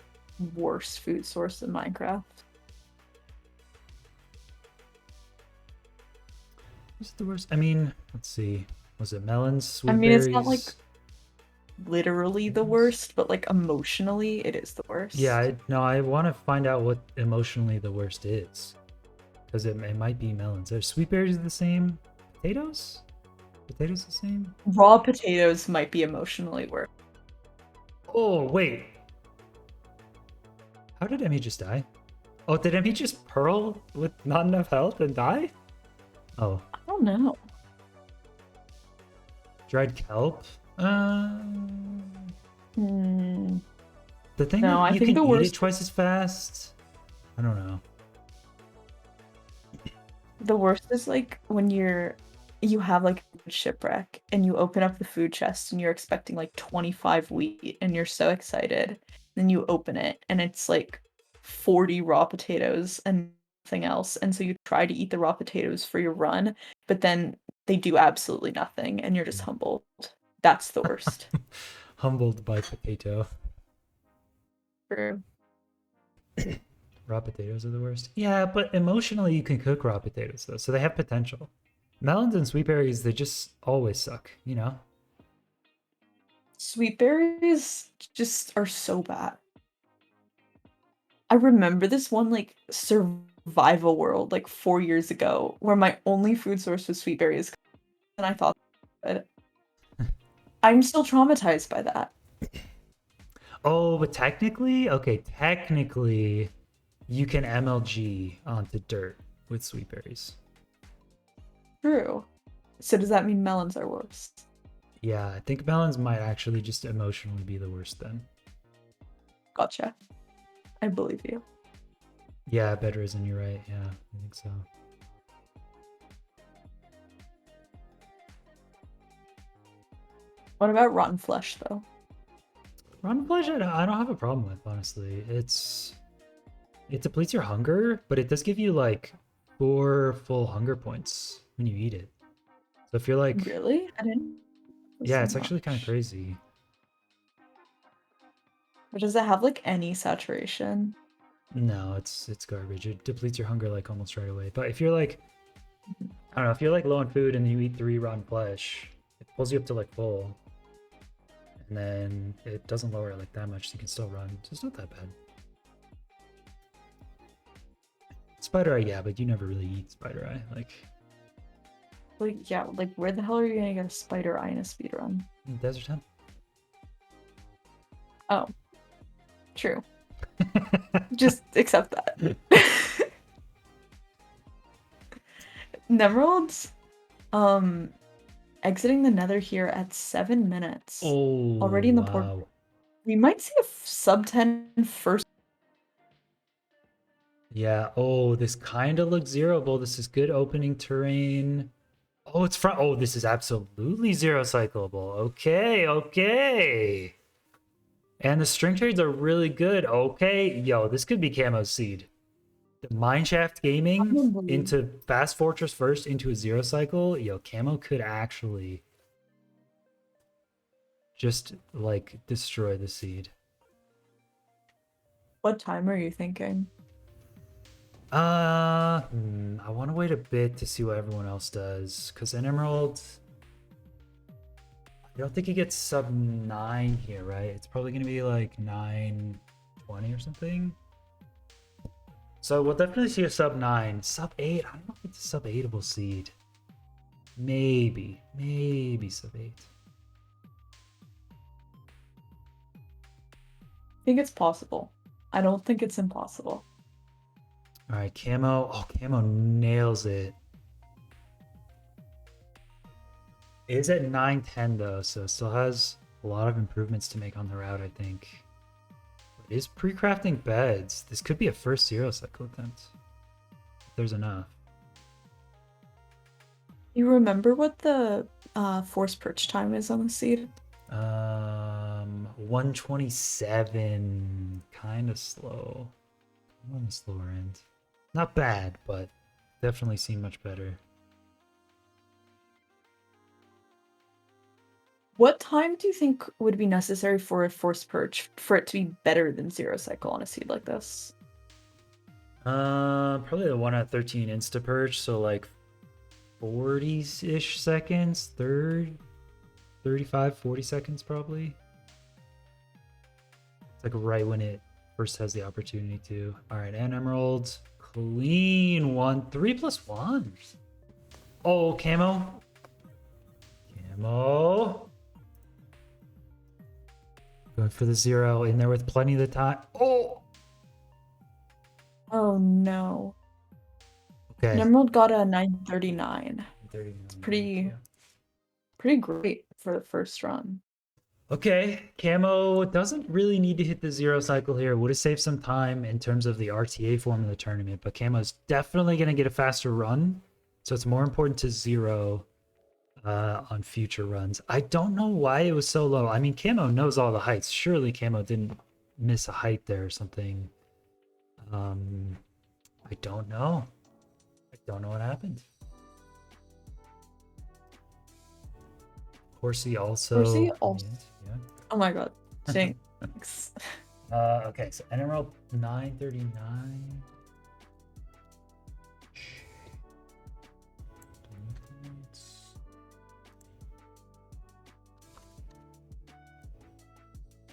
worst food source in Minecraft. What's the worst? I mean, let's see. Was it melons, sweet I mean, berries? it's not like literally the worst, but like emotionally, it is the worst. Yeah, I want to find out what emotionally the worst is. Because it might be melons. Are sweet berries the same? Potatoes? Potatoes the same? Raw potatoes might be emotionally worse. Oh, wait. How did Emmy just die? Oh, did Emmy just pearl with not enough health and die? Oh, I don't know. dried kelp? Hmm. The thing No, that I you think can the eat it worst twice as fast? I don't know. the worst is like when you have like a shipwreck and you open up the food chest and you're expecting like 25 wheat and you're so excited. Then you open it and it's like 40 raw potatoes and nothing else. And so you try to eat the raw potatoes for your run, but then they do absolutely nothing and you're just humbled. That's the worst. Humbled by potato. True. Raw potatoes are the worst. Yeah, but emotionally you can cook raw potatoes though, so they have potential. Melons and sweet berries, they just always suck, you know? Sweet berries just are so bad. I remember this one like survival world like 4 years ago where my only food source was sweet berries, and I thought that I'm still traumatized by that. Oh, but technically, okay, technically, you can MLG onto dirt with sweet berries. True. So does that mean melons are worse? Yeah, I think melons might actually just emotionally be the worst then. Gotcha. I believe you. Yeah, better isn't you're right. Yeah, I think so. What about rotten flesh though? Rotten flesh, I don't have a problem with, honestly. It depletes your hunger, but it does give you like 4 full hunger points when you eat it. So if you're like, Really? I didn't know yeah, so it's actually kind of much. crazy. But does it have like any saturation? No, it's garbage. It depletes your hunger like almost right away. But if you're like, Mhm. I don't know, if you're like low on food and you eat 3 rotten flesh, it pulls you up to like full, and then it doesn't lower it like that much. So you can still run. So it's not that bad. Spider eye, yeah, but you never really eat spider eye. Like Like yeah, like where the hell are you gonna get a spider eye in a speedrun? Desert Temp. Oh, true. Just accept that. Nemeralds, um, exiting the Nether here at 7 minutes. Oh Already in the port. wow. We might see a sub 10 first. Yeah. Oh, this kind of looks zeroable. This is good opening terrain. Oh, it's front. Oh, this is absolutely zero cyclable. Okay, okay. And the string trades are really good. Okay, yo, this could be Camo Seed. The Mineshaft Gaming Probably. into Fast Fortress first into a zero cycle. Yo, Camo could actually just like destroy the seed. What time are you thinking? I want to wait a bit to see what everyone else does because an Emerald. I don't think he gets sub 9 here, right? It's probably gonna be like 9:20 or something. So we'll definitely see a sub 9. Sub 8, I don't know if it's a sub 8able seed. Maybe sub 8. I think it's possible. I don't think it's impossible. All right, Camo. Oh, Camo nails it. It is at 9:10 though, so it still has a lot of improvements to make on the route, I think. It is pre-crafting beds. This could be a first zero cycle attempt. If there's enough. You remember what the force perch time is on the seed? 127. Kind of slow. I'm on the slower end. Not bad, but definitely seen much better. What time do you think would be necessary for a force perch for it to be better than zero cycle on a seed like this? Probably the one at 13 insta perch, so like 40-ish seconds, 35, 40 seconds probably. It's like right when it first has the opportunity to. All right, and emeralds, clean one, 3+1. Oh, camo. Going for the 0 in there with plenty of the time. Oh! Oh no. Okay. Emerald got a 939. 39. It's Thank you. pretty great for the first run. Okay, Camo doesn't really need to hit the 0 cycle here. Would have saved some time in terms of the RTA form of the tournament, but Camo's definitely going to get a faster run. So it's more important to 0 on future runs. I don't know why it was so low. I mean, Camo knows all the heights. Surely Camo didn't miss a height there or something. I don't know. I don't know what happened. Horsey also. Horsey also. Yeah. Oh my god. Thanks. Okay, so Emerald 939.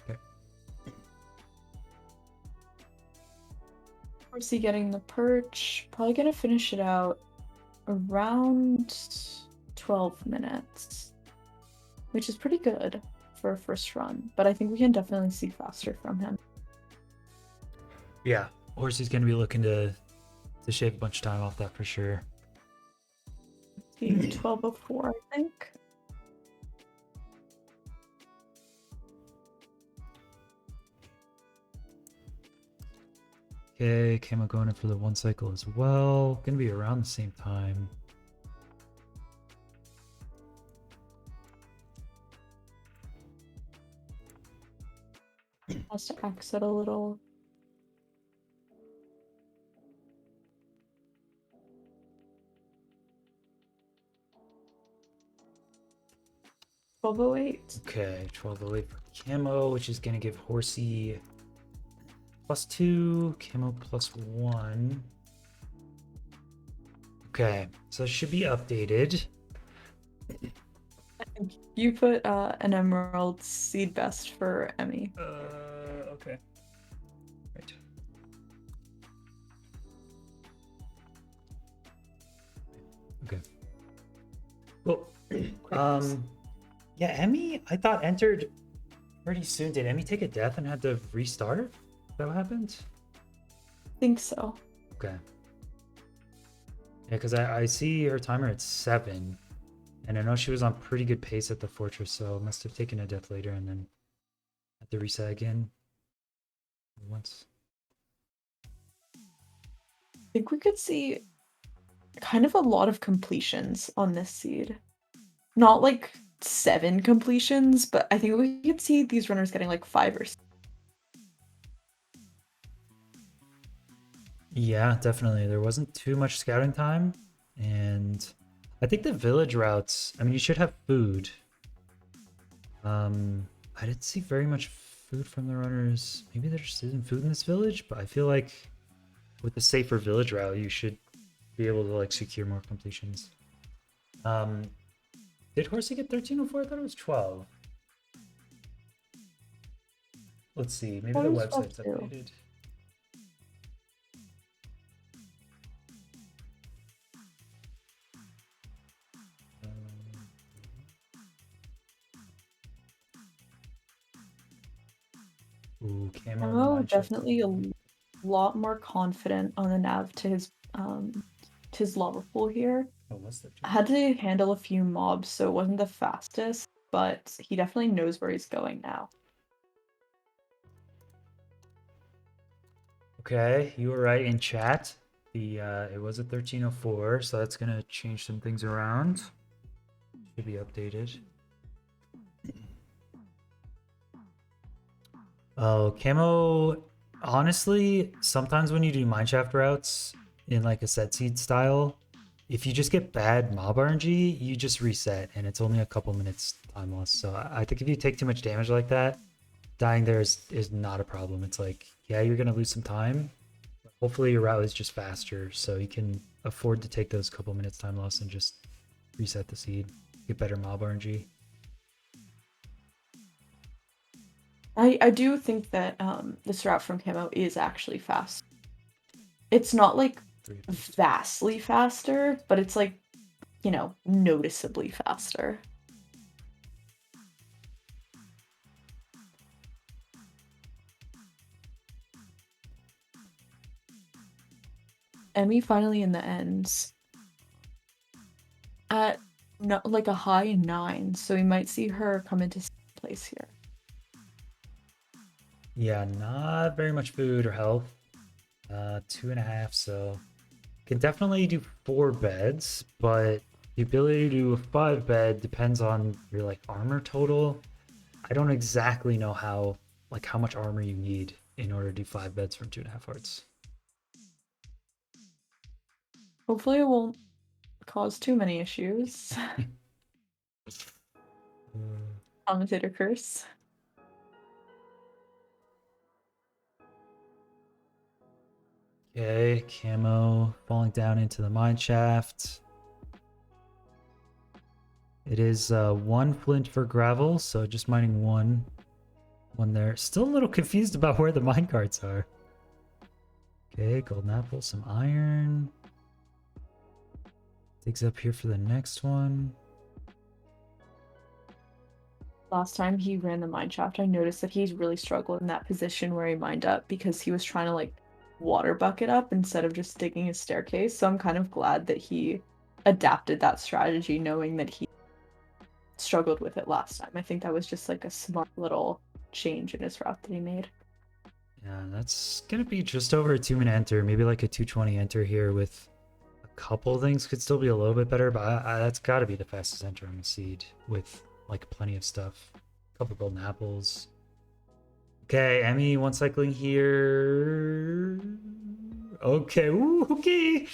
Okay. Horsey getting the perch. Probably gonna finish it out around 12 minutes, which is pretty good for a first run, but I think we can definitely see faster from him. Yeah, Horsey's gonna be looking to shave a bunch of time off that for sure. 12:04, I think. Okay, Camo going in for the 1 cycle as well. Gonna be around the same time. Has to exit a little. $12:08. Okay, 1208 for Camo, which is gonna give Horsey +2, Camo +1. Okay, so it should be updated. You put an Emerald seed best for Emmy. Okay. Right. Okay. Well, yeah, Emmy, I thought entered pretty soon. Did Emmy take a death and had to restart? Is that what happened? I think so. Okay. Yeah, because I see her timer at 7, and I know she was on pretty good pace at the fortress, so must have taken a death later and then had to reset again once. I think we could see kind of a lot of completions on this seed. Not like 7 completions, but I think we could see these runners getting like 5 or 6. Yeah, definitely. There wasn't too much scouting time, and I think the village routes, I mean, you should have food. I didn't see very much food from the runners. Maybe there just isn't food in this village, but I feel like with the safer village route, you should be able to like secure more completions. Did Horsey get 1304? I thought it was 12. Let's see. Maybe the website's updated. Ooh, Camo Definitely a lot more confident on the nav to his lava pool here. Oh, what's that? I had to handle a few mobs, so it wasn't the fastest, but he definitely knows where he's going now. Okay, you were right in chat. The it was a 1304, so that's gonna change some things around. Should be updated. Oh, Camo, honestly, sometimes when you do mineshaft routes in like a set seed style, if you just get bad mob RNG, you just reset and it's only a couple minutes time loss. So I think if you take too much damage like that, dying there is not a problem. It's like, yeah, you're gonna lose some time. But hopefully your route is just faster, so you can afford to take those couple minutes time loss and just reset the seed, get better mob RNG. I do think that this route from Camo is actually fast. It's not like vastly faster, but it's like, you know, noticeably faster. Emmy finally in the end at no, like a high 9, so we might see her come into second place here. Yeah, not very much food or health. 2.5, so can definitely do 4 beds, but the ability to do a 5 bed depends on your like armor total. I don't exactly know how much armor you need in order to do 5 beds from 2.5 hearts. Hopefully, it won't cause too many issues. Commentator curse. Okay, camo falling down into the mine shaft. It is 1 flint for gravel, so just mining one there. Still a little confused about where the mine carts are. Okay, golden apple, some iron. Digs up here for the next one. Last time he ran the mine shaft, I noticed that he's really struggled in that position where he mined up because he was trying to like water bucket up instead of just digging a staircase. So I'm kind of glad that he adapted that strategy, knowing that he struggled with it last time. I think that was just like a smart little change in his route that he made. Yeah, that's gonna be just over a 2-minute enter, maybe like a 2:20 enter here with a couple things could still be a little bit better, but that's got to be the fastest enter on the seed with like plenty of stuff. A couple golden apples. Okay, Emmy, one cycling here. Okay, ooh, okay.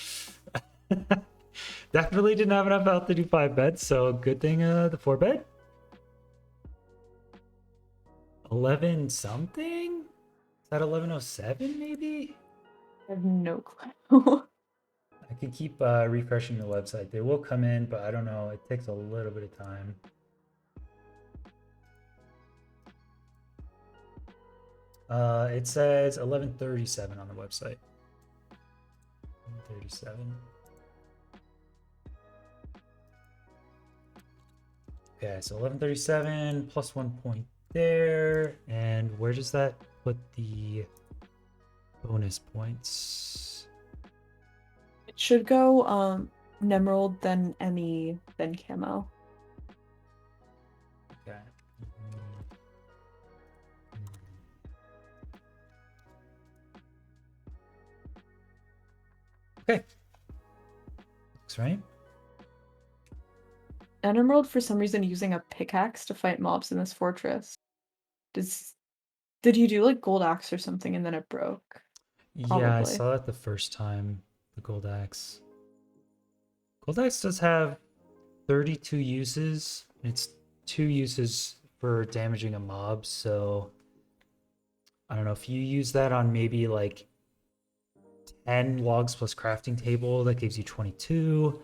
Definitely didn't have enough health to do 5 beds, so good thing the 4 bed. 11 something? Is that 1107 maybe? I have no clue. I could keep refreshing the website. They will come in, but I don't know. It takes a little bit of time. It says 11:37 on the website. 11:37. Okay, so 11:37 plus 1 point there. And where does that put the bonus points? It should go Nemerald, then Emmy, then Camo. Okay. Okay. Looks right. And Emerald, for some reason, using a pickaxe to fight mobs in this fortress. Does did you do like gold axe or something and then it broke? Yeah, I Probably. saw it the first time. The gold axe. Gold axe does have 32 uses. It's 2 uses for damaging a mob, so I don't know if you use that on maybe like 10 logs plus crafting table, that gives you 22.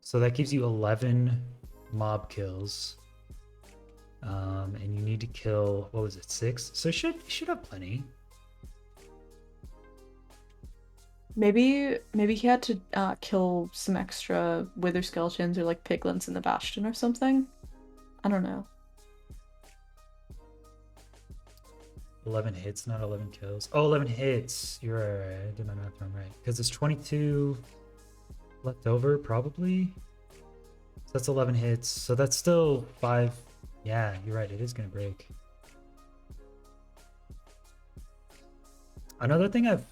So that gives you 11 mob kills. And you need to kill, what was it, 6? So you should have plenty. Maybe he had to kill some extra wither skeletons or like piglins in the bastion or something. I don't know. 11 hits, not 11 kills. Oh, 11 hits. You're right. I did my math wrong, right? Because there's 22 left over, probably. So that's 11 hits. So that's still 5. Yeah, you're right. It is going to break. Another thing I've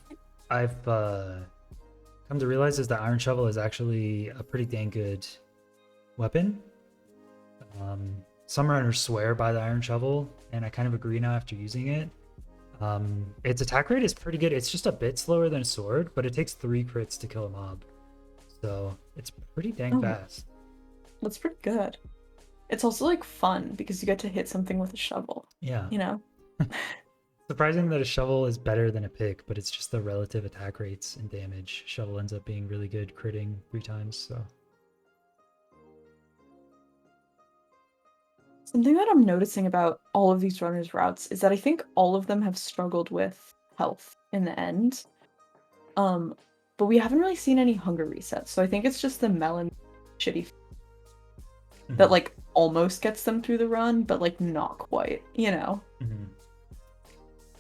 come to realize is that Iron Shovel is actually a pretty dang good weapon. Some runners swear by the Iron Shovel, and I kind of agree now after using it. Its attack rate is pretty good. It's just a bit slower than a sword, but it takes 3 crits to kill a mob. So it's pretty dang fast. That's pretty good. It's also like fun because you get to hit something with a shovel. Yeah. You know? Surprising that a shovel is better than a pick, but it's just the relative attack rates and damage. Shovel ends up being really good, critting 3 times, so. Something that I'm noticing about all of these runners' routes is that I think all of them have struggled with health in the end. But we haven't really seen any hunger resets, so I think it's just the melon shitty that like almost gets them through the run, but like not quite, you know?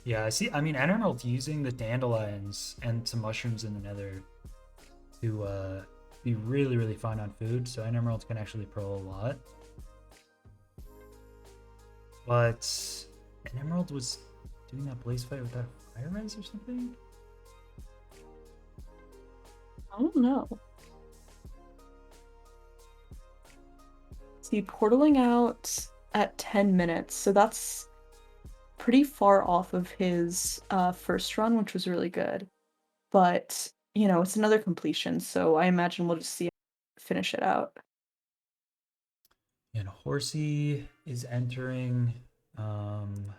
Yeah, I see. I mean, Emerald using the dandelions and some mushrooms in the nether to be really, really fine on food. So an emerald can actually pearl a lot. But an emerald was doing that blaze fight without a fire res or something? I don't know. See, portaling out at 10 minutes, so that's pretty far off of his first run, which was really good. But, you know, it's another completion, so I imagine we'll just see him finish it out. And Horsey is entering. Time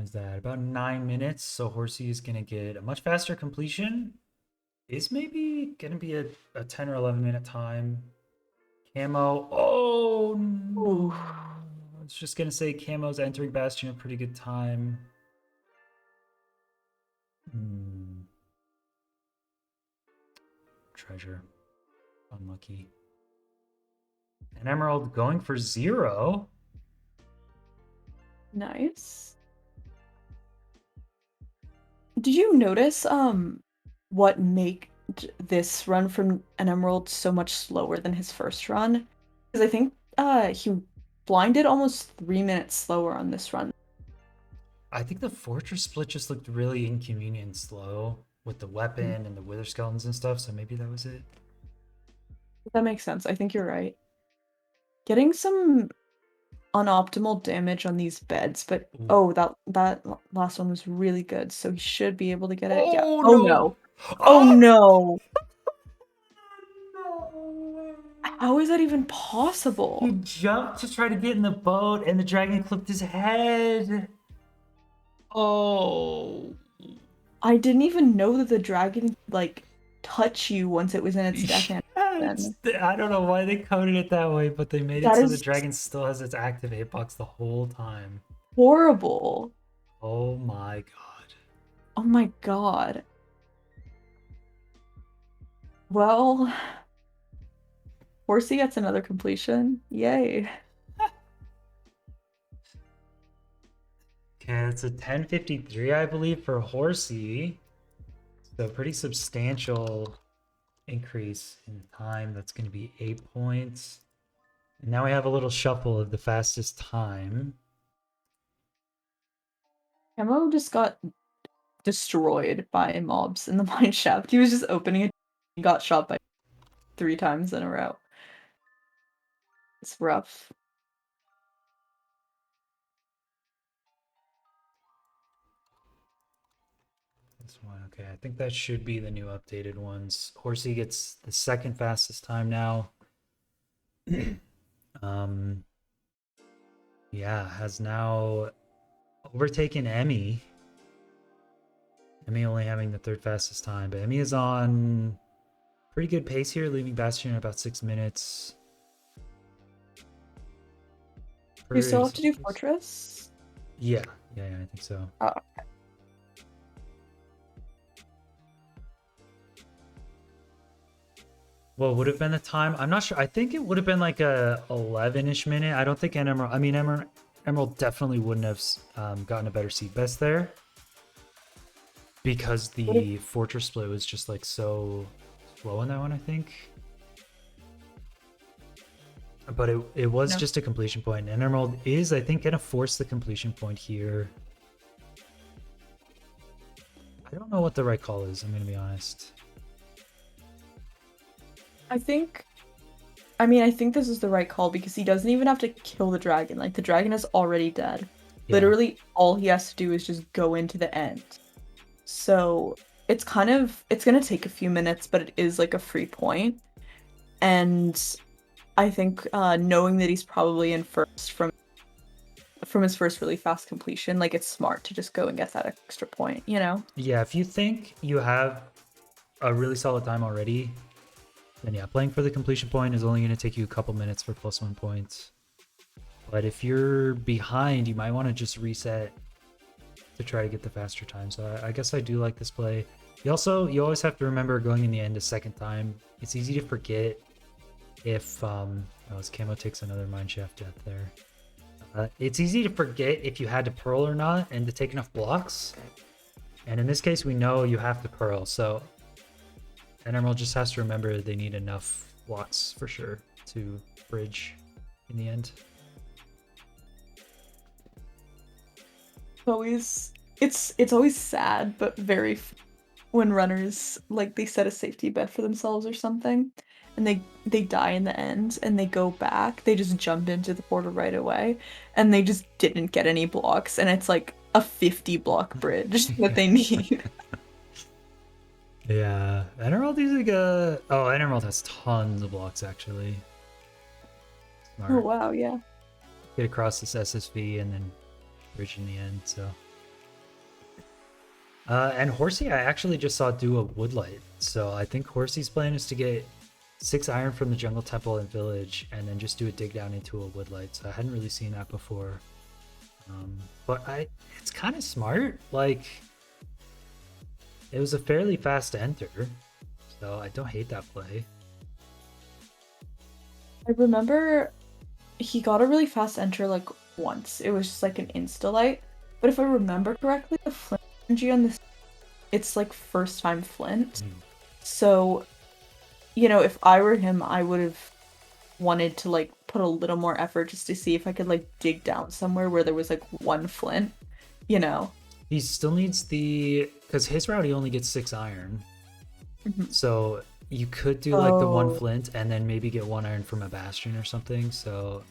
is that? About 9 minutes. So Horsey is gonna get a much faster completion. Is maybe gonna be a 10 or 11 minute time. Camo. Oh no. Ooh. I was just gonna say Camo's entering Bastion a pretty good time. Treasure. Unlucky. An emerald going for 0. Nice. Did you notice what made this run from an emerald so much slower than his first run? Because I think he blinded almost 3 minutes slower on this run. I think the fortress split just looked really inconvenient and slow with the weapon and the wither skeletons and stuff, so maybe that was it. That makes sense. I think you're right. Getting some unoptimal damage on these beds, but Ooh. oh, that last one was really good, so he should be able to get it. Yeah. Oh Oh no! no. Oh Oh no. no! How is that even He possible? jumped to try to get in the boat, and the dragon clipped his head. Oh. I didn't even know that the dragon like touch you once it was in its death Yeah, animation. I don't know why they coded it that way, but they made it That so the is dragon still has its active hitbox the whole time. horrible. Oh my god. Oh my god. Well, Horsey gets another completion. Yay. Okay, it's a 10:53, I believe, for Horsey. So pretty substantial increase in time. That's going to be 8 points. And now we have a little shuffle of the fastest time. Camo just got destroyed by mobs in the mine shaft. He was just opening it and got shot by 3 times in a row. It's rough. This one, okay. I think that should be the new updated ones. Horsey gets the second fastest time now. um, yeah, has now overtaken Emmy. Emmy only having the third fastest time, but Emmy is on pretty good pace here, leaving Bastion in about 6 minutes. You still have to do Pretty- Fortress? Yeah, I think so. Oh. What would have been the time? I'm not sure. I think it would have been like a 11-ish minute. I don't think an Emerald. I mean, Emerald definitely wouldn't have gotten a better seed best there because the fortress split was just like so slow in that one. I think, but it was just a completion point. And Emerald is, I think, gonna force the completion point here. I don't know what the right call is. I'm gonna be honest. I think this is the right call because he doesn't even have to kill the dragon. Like, the dragon is already dead. Yeah. Literally, all he has to do is just go into the end. So, it's gonna take a few minutes, but it is like a free point. And I think knowing that he's probably in first from his first really fast completion, like, it's smart to just go and get that extra point, you know? Yeah, if you think you have a really solid time already, then yeah, playing for the completion point is only going to take you a couple minutes for +1 points. But if you're behind, you might want to just reset to try to get the faster time. So I guess I do like this play. You always have to remember going in the end a second time. It's easy to forget if his Camo takes another mineshaft death there. It's easy to forget if you had to pearl or not and to take enough blocks. And in this case, we know you have to pearl. So And Emerald just has to remember they need enough blocks for sure to bridge in the end. Always, it's always sad, but very when runners like they set a safety bet for themselves or something, and they die in the end, and they go back. They just jumped into the portal right away, and they just didn't get any blocks, and it's like a 50 block bridge that they need. Yeah, Emerald usually got. Oh, Emerald has tons of blocks actually. Oh Smart. wow, yeah. Get across this SSV and then bridge in the end. So. And Horsey, I actually just saw do a woodlight. So I think Horsey's plan is to get 6 iron from the jungle temple and village, and then just do a dig down into a woodlight. So I hadn't really seen that before. But it's kind of smart. Like, it was a fairly fast enter, so I don't hate that play. I remember he got a really fast enter like once. It was just like an insta light. But if I remember correctly, the Flint energy on this, it's like first time Flint. So, you know, if I were him, I would have wanted to like put a little more effort just to see if I could like dig down somewhere where there was like one Flint, you know. He still needs because his route he only gets 6 iron. So you could do like the one flint and then maybe get 1 iron from a bastion or something. So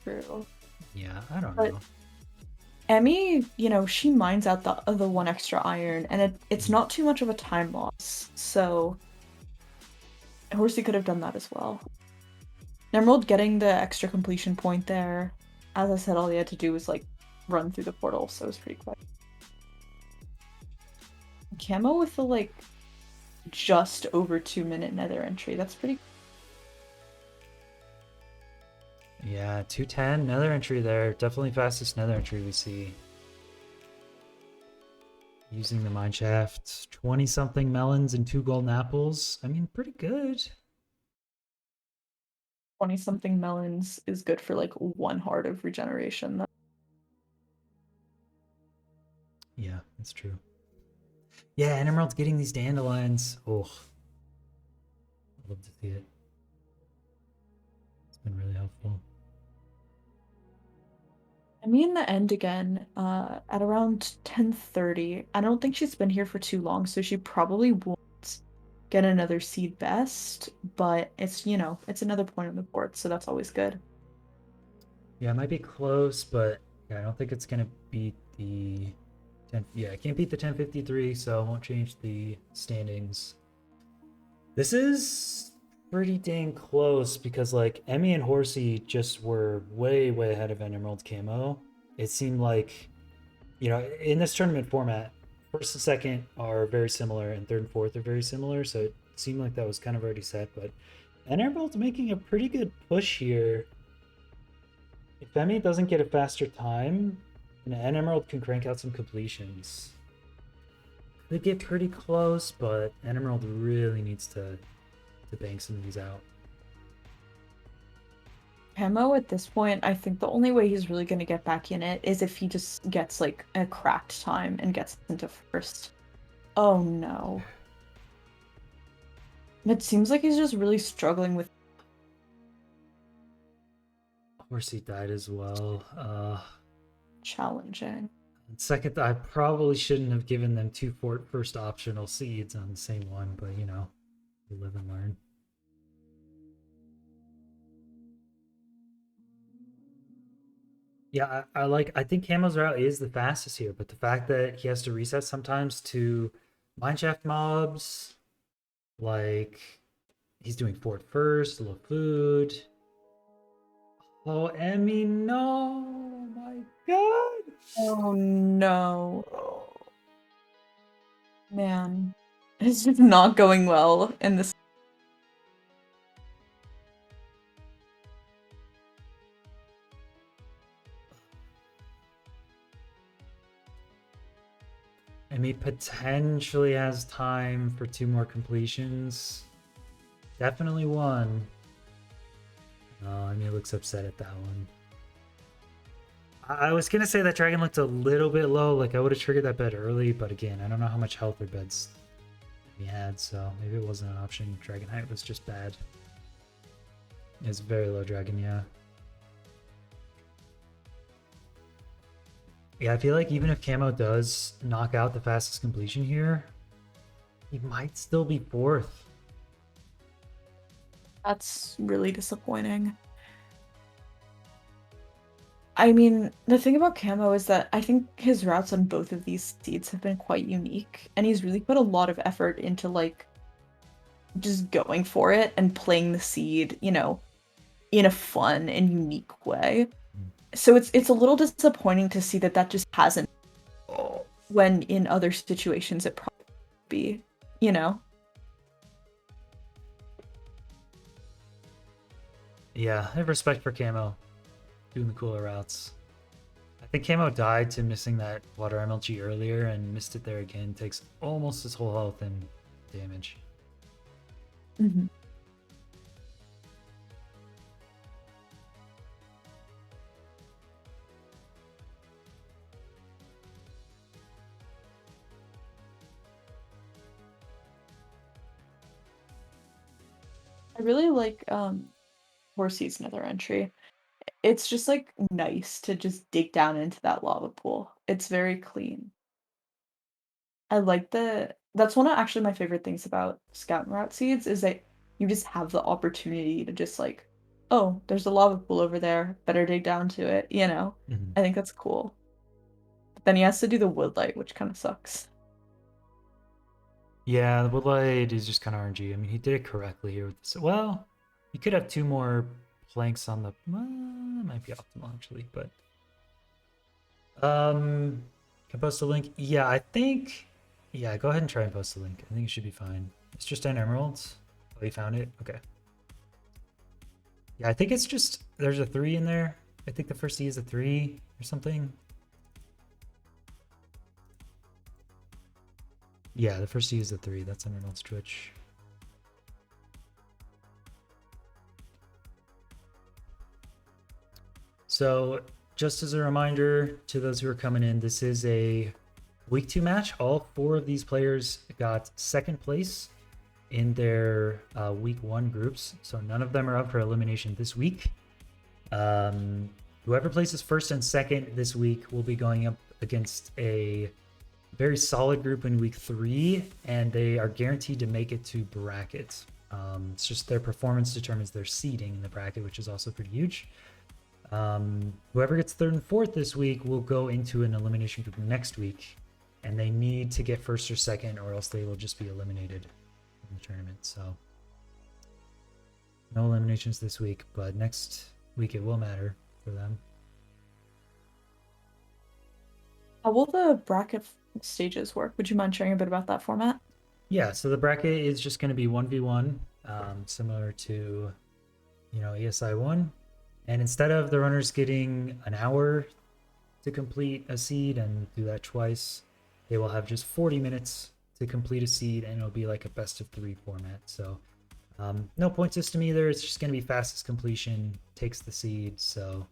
True. yeah, I don't know. Emmy, you know, she mines out the 1 extra iron, and it's not too much of a time loss. So Horsey could have done that as well. Emerald getting the extra completion point there. As I said, all he had to do was like run through the portal, so it was pretty quick. Camo with the like just over 2-minute nether entry. That's pretty. Yeah, 210 nether entry there. Definitely fastest nether entry we see. Using the mine shaft, 20 something melons and 2 golden apples. I mean, pretty good. 20 something melons is good for like 1 heart of regeneration. Yeah, that's true. Yeah, and Emerald's getting these dandelions. Oh, I'd love to see it. It's been really helpful. Me in the end again, at around 10:30. I don't think she's been here for too long, so she probably won't get another seed best, but it's, you know, it's another point on the board, so that's always good. Yeah, it might be close, but yeah, I don't think it's gonna beat the 10. Yeah, it can't beat the 1053, so I won't change the standings. This is pretty dang close because like Emmy and Horsey just were way ahead of Emerald Camo. It seemed like, you know, in this tournament format, first and second are very similar and third and fourth are very similar, so it seemed like that was kind of already set. But Emerald's making a pretty good push here. If Emmy doesn't get a faster time, and Emerald can crank out some completions, they get pretty close, but Emerald really needs to bank some of these out. Hemo at this point, I think the only way he's really going to get back in it is if he just gets like a cracked time and gets into first. Oh no. It seems like he's just really struggling with. Horsey died as well. Challenging. Second, I probably shouldn't have given them 2 first optional seeds on the same one, but you know, you live and learn. Yeah, I think Camo's route is the fastest here, but the fact that he has to reset sometimes to mineshaft mobs, like he's doing fort first, low food. Oh, Emmy, no! My God! Oh no. Man. It's just not going well in this. Emmy potentially has time for 2 more completions. Definitely 1. Oh, Emmy looks upset at that one. I was gonna say that dragon looked a little bit low, like I would have triggered that bed early, but again, I don't know how much health their beds he had, so maybe it wasn't an option. Dragon height was just bad. It's very low dragon, yeah. Yeah, I feel like even if Camo does knock out the fastest completion here, he might still be fourth. That's really disappointing. I mean, the thing about Camo is that I think his routes on both of these seeds have been quite unique, and he's really put a lot of effort into like just going for it and playing the seed, you know, in a fun and unique way. So it's a little disappointing to see that that just hasn't when in other situations it probably be, you know. Yeah, I have respect for Camo doing the cooler routes. I think Camo died to missing that water MLG earlier and missed it there again. Takes almost his whole health and damage. Mhm. I really like Horsey's Nether entry. It's just like nice to just dig down into that lava pool. It's very clean. I like the that's one of actually my favorite things about Scout and Route Seeds is that you just have the opportunity to just like, oh, there's a lava pool over there. Better dig down to it, you know? Mm-hmm. I think that's cool. But then he has to do the woodlight, which kind of sucks. Yeah, the Woodlight is just kind of RNG. I mean, he did it correctly here with this. Well, you could have two more planks on the. Well, might be optimal actually, but can post a link. Yeah, I think. Yeah, go ahead and try and post a link. I think it should be fine. It's just 10 emeralds. Oh, you found it. Okay. Yeah, I think it's just there's a 3 in there. I think the first E is a 3 or something. Yeah, the first E is a 3. That's on Emerald's Twitch. So, just as a reminder to those who are coming in, this is a week 2 match. All 4 of these players got second place in their week 1 groups, so none of them are up for elimination this week. Whoever places first and second this week will be going up against a very solid group in week 3, and they are guaranteed to make it to bracket. It's just their performance determines their seeding in the bracket, which is also pretty huge. Whoever gets third and fourth this week will go into an elimination group next week, and they need to get first or second, or else they will just be eliminated in the tournament. So no eliminations this week, but next week it will matter for them. How will the bracket stages work? Would you mind sharing a bit about that format? Yeah, so the bracket is just going to be 1v1, similar to, ESI1. And instead of the runners getting an hour to complete a seed and do that twice, they will have just 40 minutes to complete a seed, and it'll be like a best of 3 format. So no point system either. It's just going to be fastest completion takes the seed. So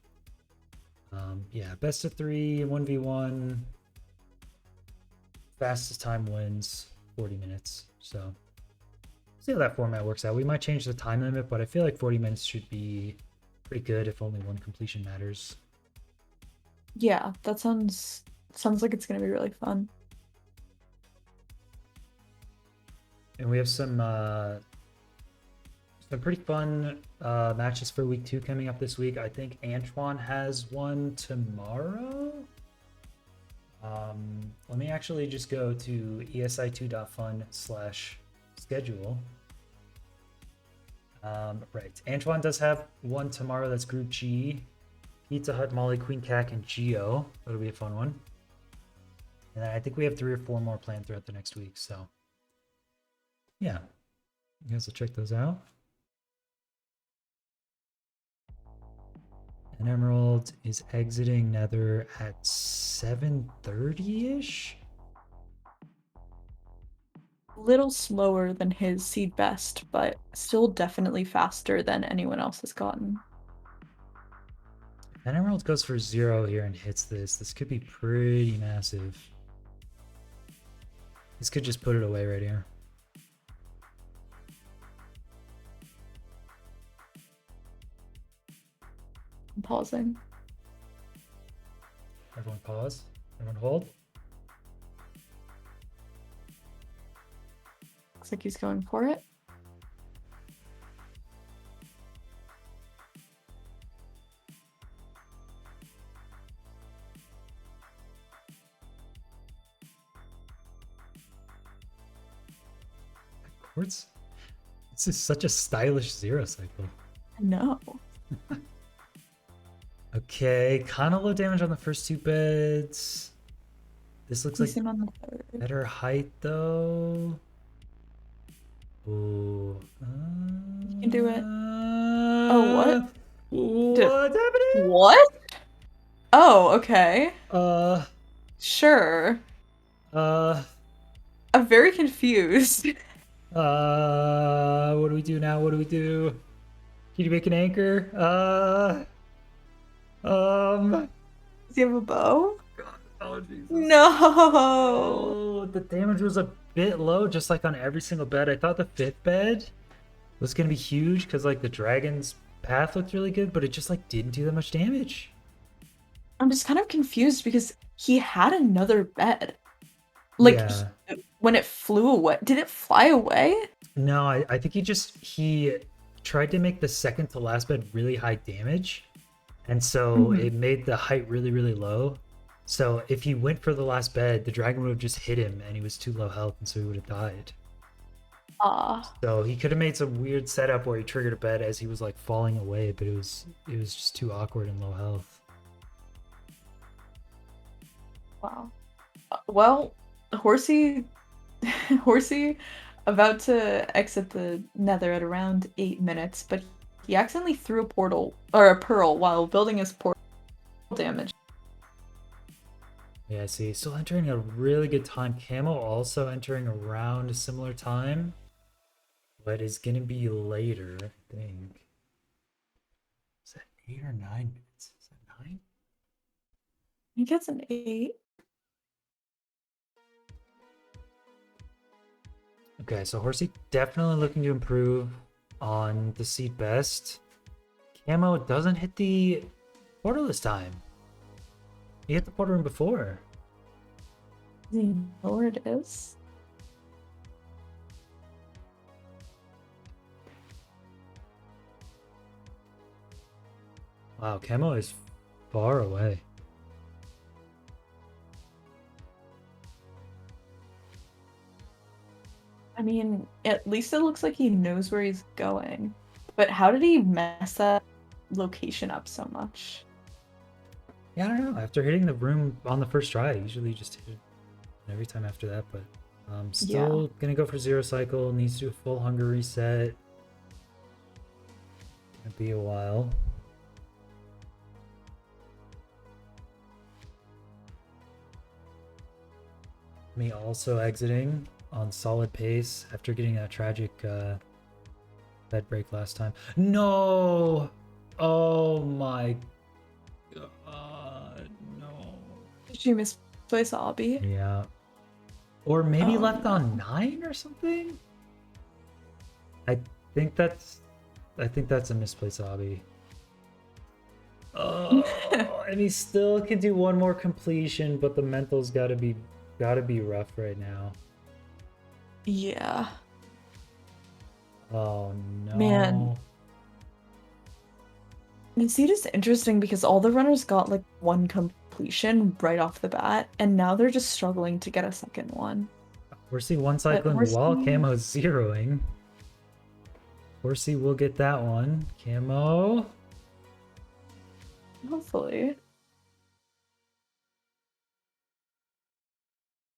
yeah, best of 3, 1v1, fastest time wins, 40 minutes. So see how that format works out. We might change the time limit, but I feel like 40 minutes should be pretty good if only one completion matters. Yeah, that sounds like it's gonna be really fun. And we have some pretty fun matches for week 2 coming up this week. I think Antoine has one tomorrow. Let me actually just go to esi2.fun/schedule. Right, Antoine does have one tomorrow. That's Group G. Pizza Hut, Molly, Queen Cac, and Geo. That'll be a fun one. And then I think we have 3 or 4 more planned throughout the next week. So yeah, you guys will check those out. And Emerald is exiting Nether at 7:30-ish. Little slower than his seed best, but still definitely faster than anyone else has gotten. And Emerald goes for 0 here and hits this. This could be pretty massive. This could just put it away right here. pausing. Everyone pause. Everyone hold. Looks like he's going for it. Quartz. This is such a stylish zero cycle. No. Okay, kind of low damage on the first two beds. This looks like Decent on the third. better height though. Ooh. You can do it. Oh, what? What's happening? What? Oh, okay. Uh, Sure. uh, I'm very confused. what do we do now? What do we do? Can you make an anchor? Does he have a bow? Oh, Jesus. No. Oh, the damage was a bit low, just like on every single bed. I thought the fifth bed was gonna be huge because like the dragon's path looked really good, but it just like didn't do that much damage. I'm just kind of confused because he had another bed. Like, Yeah. when it flew away, did it fly away? No, I think he tried to make the second to last bed really high damage, and so it made the height really, really low. So if he went for the last bed, the dragon would have just hit him, and he was too low health, and so he would have died. Ah. So he could have made some weird setup where he triggered a bed as he was like falling away, but it was just too awkward and low health. Wow. Well, Horsey, Horsey, about to exit the Nether at around 8 minutes, but he accidentally threw a portal or a pearl while building his portal damage. Yeah, see, still entering a really good time. Camo also entering around a similar time, but is gonna be later, I think. Is that 8 or 9 minutes? Is that 9? He gets an 8. Okay, so Horsey definitely looking to improve on the seed best. Camo doesn't hit the portal this time. He hit the portal room before. Does he know where it is? Wow, Camo is far away. I mean, at least it looks like he knows where he's going. But how did he mess that location up so much? Yeah, I don't know. After hitting the room on the first try, I usually just hit it every time after that, but still gonna go for zero cycle, needs to do a full hunger reset. Gonna be a while. Me also exiting on solid pace after getting that tragic bed break last time. No! Oh my god, no. Did you misplace Obby? Yeah. Or maybe Oh, left no. on 9 or something? I think that's a misplaced hobby. Oh, and he still can do one more completion, but the mental's gotta be rough right now. Yeah. Oh no. Man. And see, it's interesting because all the runners got like one completion right off the bat, and now they're just struggling to get a second one. Horsey one But cycling while Horsey, Camo's zeroing. Horsey will get that one. Camo. hopefully.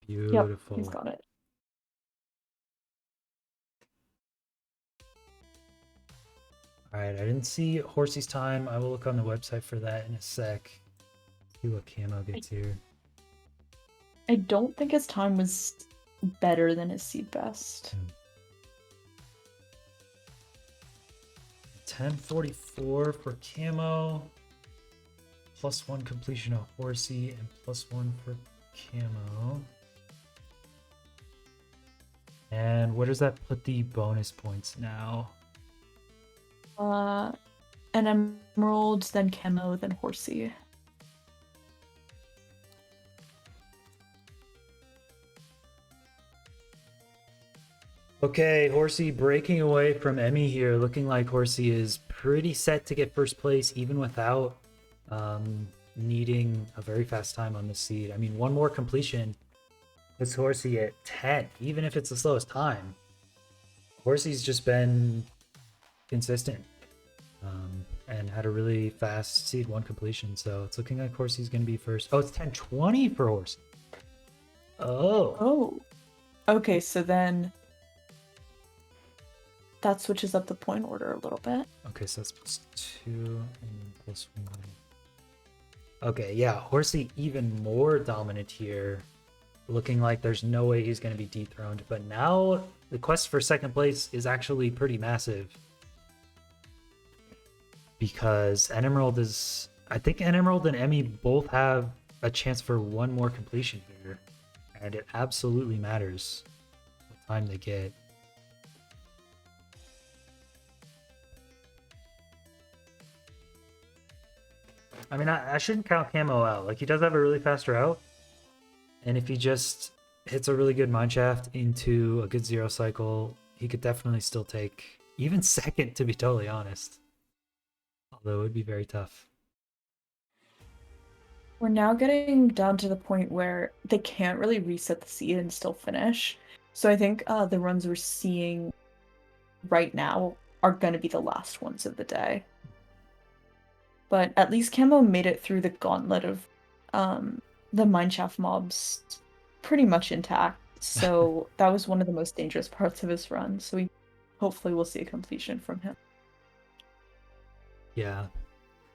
Beautiful. Yep, he's got it. Alright, I didn't see Horsey's time. I will look on the website for that in a sec. See what Camo gets here. I don't think his time was better than his seed best. 1044 for Camo. +1 completion of Horsey and +1 for Camo. And where does that put the bonus points now? An Emerald, then Camo, then Horsey. Okay, Horsey breaking away from Emmy here, looking like Horsey is pretty set to get first place, even without needing a very fast time on the seed. I mean, one more completion puts Horsey at 10, even if it's the slowest time. Horsey's just been consistent and had a really fast seed 1 completion, so it's looking like Horsey's going to be first. Oh, it's 10:20 for Horsey. Oh. Oh. Okay, so then that switches up the point order a little bit. Okay, so that's +2 and +1. Okay, yeah, Horsey even more dominant here. Looking like there's no way he's going to be dethroned. But now the quest for second place is actually pretty massive. Because Emerald is... I think Emerald and Emmy both have a chance for one more completion here. And it absolutely matters what time they get. I mean, I shouldn't count Camo out. Like, he does have a really fast route. And if he just hits a really good mineshaft into a good zero cycle, he could definitely still take even second, to be totally honest. Although it would be very tough. We're now getting down to the point where they can't really reset the seed and still finish. So I think the runs we're seeing right now are going to be the last ones of the day. But at least Camo made it through the gauntlet of the mineshaft mobs pretty much intact. So that was one of the most dangerous parts of his run. So we hopefully will see a completion from him. Yeah.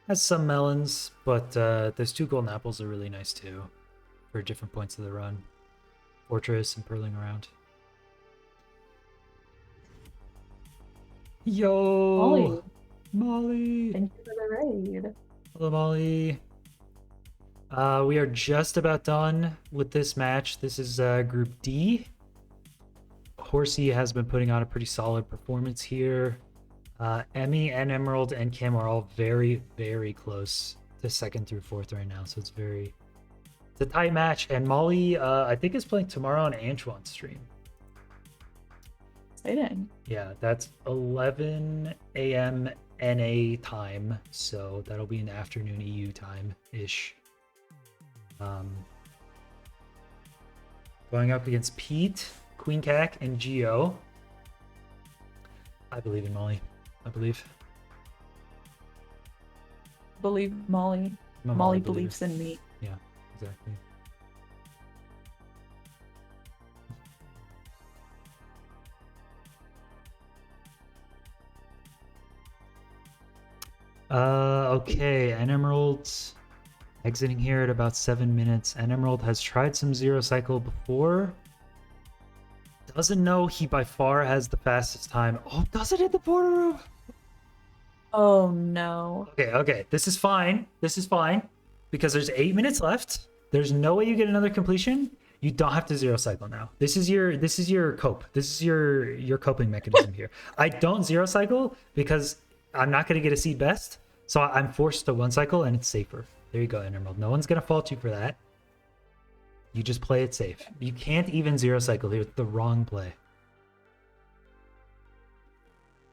Has some melons, but those 2 golden apples are really nice too for different points of the run. Fortress and purling around. Yo! Molly! Molly! Thank you for the raid. Hello, Molly. We are just about done with this match. This is Group D. Horsey has been putting on a pretty solid performance here. Emmy and Emerald and Kim are all very, very close to 2nd through 4th right now, so it's a tight match. And Molly, I think, is playing tomorrow on Antoine's stream. Exciting. Yeah, that's 11 a.m. NA time, so that'll be an afternoon EU time-ish. Going up against Pete, Queen Cac, and Geo. I believe in Molly. I believe. Believe Molly. Molly believes in me. Yeah, exactly. Okay, and Emerald's exiting here at about 7 minutes. And Emerald has tried some zero cycle before. Doesn't know he by far has the fastest time. Oh, doesn't hit the border room. Oh no. Okay. This is fine. Because there's 8 minutes left. There's no way you get another completion. You don't have to zero cycle now. This is your cope. This is your coping mechanism here. I don't zero cycle because I'm not going to get a seed best. So I'm forced to 1 cycle and it's safer. There you go, Emerald. No one's going to fault you for that. You just play it safe. You can't even zero cycle here. It's the wrong play.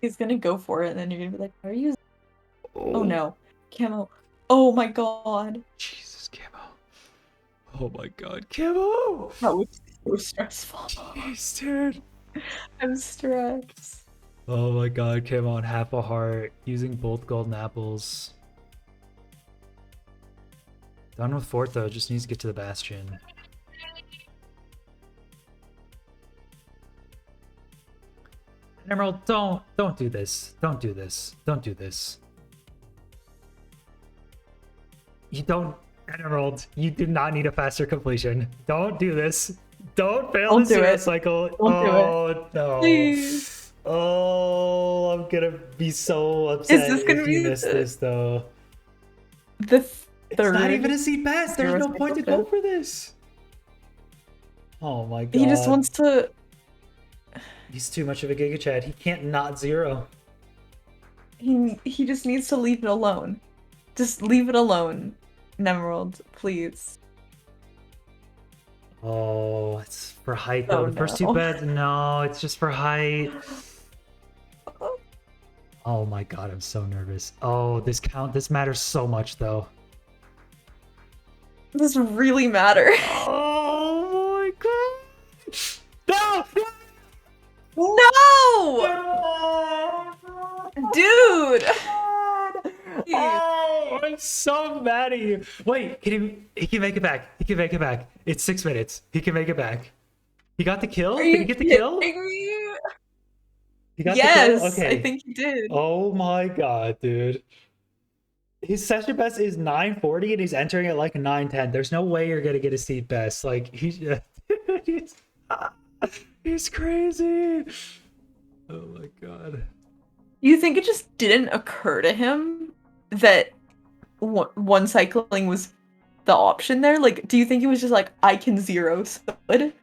He's gonna go for it, and then you're gonna be like, are you? Oh no. Camo. Oh my god. Jesus, Camo. Oh my god, Camo! That was so stressful. Jeez, dude. I'm stressed. Oh my god, Camo on half a heart, using both golden apples. Done with 4th though, just needs to get to the Bastion. Emerald, don't do this. Don't do this. Don't do this. You don't, Emerald, you do not need a faster completion. Don't do this. Don't fail the zero cycle. Oh no. Please. Oh, I'm gonna be so upset if you miss this though. The It's not even a seed pass. There's no point to go for this. Oh my god. He just wants to... He's too much of a Giga Chad. He can't not zero. He just needs to leave it alone. Just leave it alone, Nemerald, please. Oh, it's for height though. Oh The first two no. beds, no, it's just for height. Oh my god, I'm so nervous. Oh, this matters so much though. This really matters. Oh my god. No! No! No! Dude! Please. Oh, I'm so mad at you. Wait, he can make it back. He can make it back. It's 6 minutes. He can make it back. He got the Are kill? Did he you get the kidding kill? me? He got the kill? Yes, I Okay. think he did. Oh my god, dude. His session best is 940 and he's entering at like 910. There's no way you're gonna get a seat best. Like he's, he's crazy. Oh my god. You think it just didn't occur to him that one cycling was the option there? Like, do you think he was just like, I can zero Sud? I don't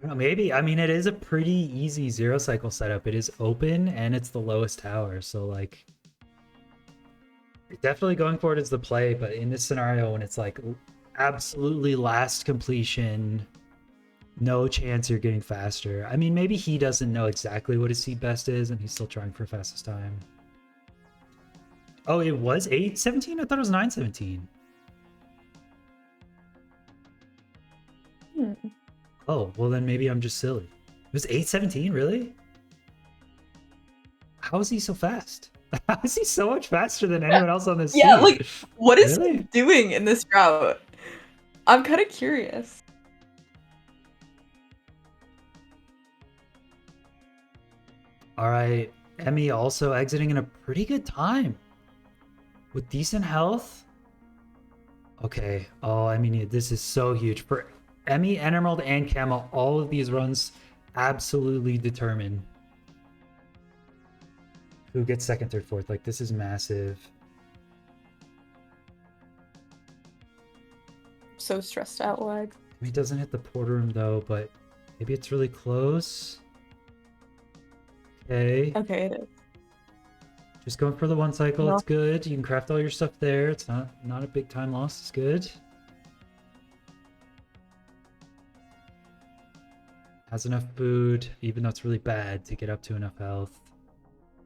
know, maybe. I mean, it is a pretty easy zero cycle setup. It is open and it's the lowest tower, so like definitely going for it is the play, but in this scenario when it's like absolutely last completion, no chance you're getting faster. I mean, maybe he doesn't know exactly what his seed best is and he's still trying for fastest time. Oh, it was 8:17? I thought it was 9:17. Oh, well then maybe I'm just silly. It was 8:17, really? How is he so fast? How is he so much faster than anyone else on this Yeah, team? like, what is Really? he doing in this route? I'm kind of curious. All right, Emmy also exiting in a pretty good time with decent health. Okay. Oh, I mean, this is so huge for Emmy, Emerald, and Camel. All of these runs absolutely determine who gets second, third, fourth. Like, this is massive. So stressed out, lag. He doesn't hit the porter room though, but maybe it's really close. Okay. Okay, it is. Just going for the one cycle. No. It's good. You can craft all your stuff there. It's not a big time loss. It's good. Has enough food, even though it's really bad, to get up to enough health.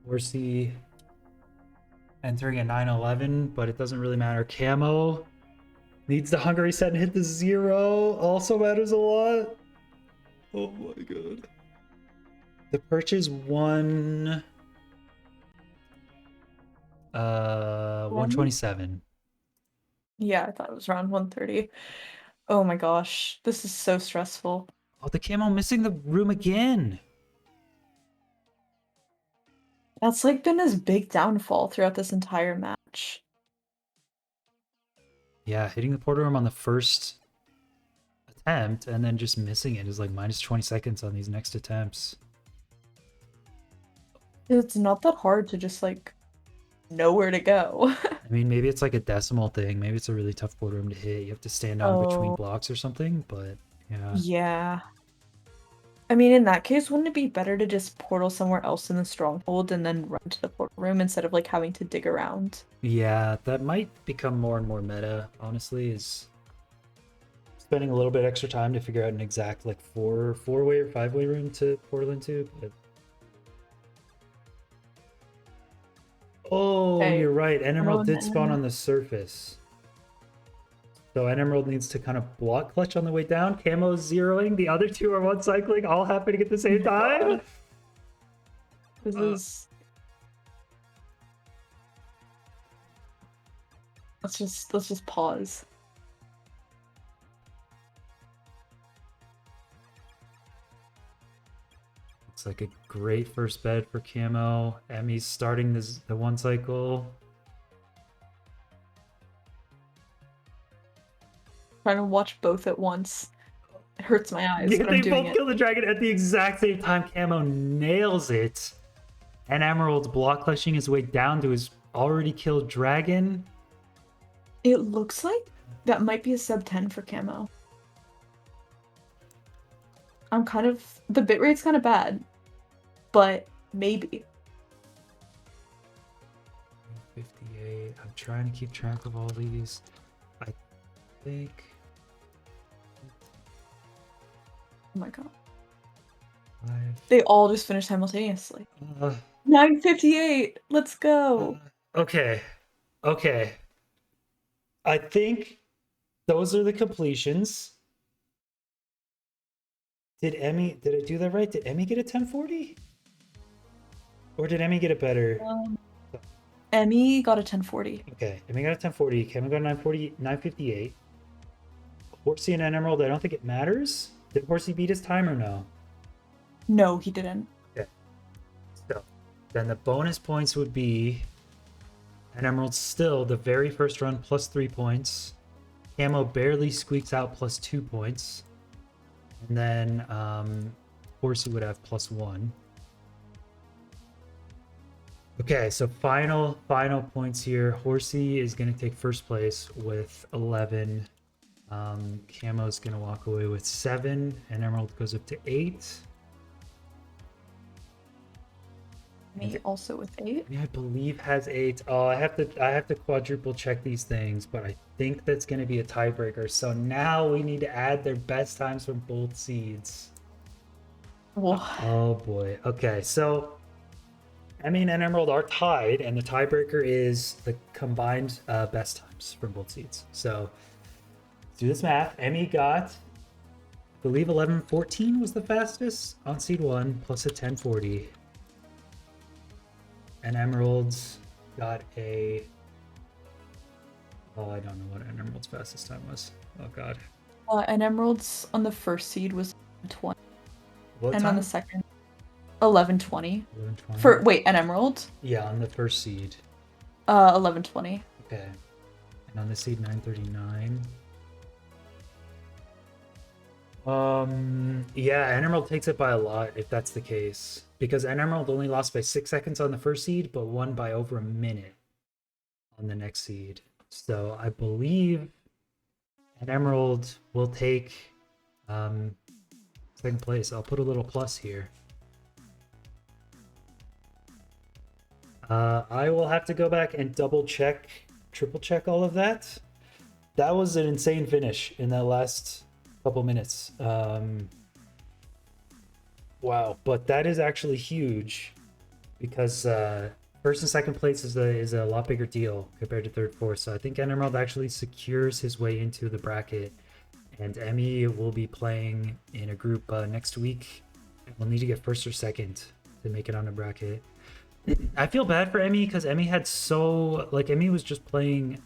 Horsey entering at 911, but it doesn't really matter. Camo needs the hunger reset and hit the 0. Also matters a lot. Oh my god. The perch is 127. Yeah, I thought it was around 130. Oh my gosh, this is so stressful. Oh, the camo missing the room again. That's like been his big downfall throughout this entire match. Yeah, hitting the porter room on the first attempt and then just missing it is like minus 20 seconds on these next attempts. It's not that hard to just like know where to go. I mean, maybe it's like a decimal thing. Maybe it's a really tough porter room to hit. You have to stand on between Oh. blocks or something, but yeah. Yeah. I mean, in that case, wouldn't it be better to just portal somewhere else in the stronghold and then run to the portal room instead of like having to dig around? Yeah, that might become more and more meta, honestly, is spending a little bit extra time to figure out an exact like four-way or five-way room to portal into, but oh, Okay. you're right. Emerald did spawn Emerald. on the surface. So Emerald needs to kind of block clutch on the way down. Camo's zeroing. The other two are one cycling, all happening at the same time. This is. Let's just pause. Looks like a great first bed for Camo. Emmy's starting the one cycle. Trying to watch both at once. It hurts my eyes, Yeah, but I'm they doing both it. kill the dragon at the exact same time. Camo nails it. And Emerald's block clutching his way down to his already killed dragon. It looks like that might be a sub 10 for Camo. I'm kind of... The bitrate's kind of bad. But maybe. I'm trying to keep track of all these. I think Oh my god. 5. They all just finished simultaneously. Uh, 9:58. Let's go. okay. Okay. I think those are the completions. Did I do that right? Did Emmy get a 1040? Or did Emmy get a better? Um, Emmy got a 1040. Okay, Emmy got a 1040. Kevin got a 940, 958. Horsey and Emerald, I don't think it matters. Did Horsey beat his time or no? No, he didn't. Okay. So then the bonus points would be and Emerald still the very first run plus 3 points. Camo barely squeaks out plus 2 points. And then Horsey would have +1. Okay, so final points here. Horsey is going to take first place with 11. Camo's going to walk away with 7, and Emerald goes up to 8. Me also with 8. Yeah, I believe has 8. Oh, I have to quadruple check these things, but I think that's going to be a tiebreaker. So now we need to add their best times from both seeds. Whoa. Oh boy. Okay, so Emmy and Emerald are tied, and the tiebreaker is the combined best times from both seeds. So let's do this math. Emmy got, I believe, 11:14 was the fastest on seed 1, plus a 10:40. And Emerald's got a... Oh, I don't know what an Emerald's fastest time was. Oh god. And Emerald's on the first seed was 20. What and time? on the second, 11:20. 11:20. For wait, an Emerald? Yeah, on the first seed. 11:20. Okay. And on the seed 9:39. Yeah, Emerald takes it by a lot if that's the case. Because Emerald only lost by 6 seconds on the first seed, but won by over a minute on the next seed. So I believe an Emerald will take second place. I'll put a little plus here. I will have to go back and double check, triple check all of that. That was an insane finish in that last couple minutes. Wow, but that is actually huge because first and second place is a lot bigger deal compared to third, fourth. So I think Emerald actually secures his way into the bracket, and Emmy will be playing in a group next week. We'll need to get first or second to make it on the bracket. I feel bad for Emmy because Emmy had Emmy was just playing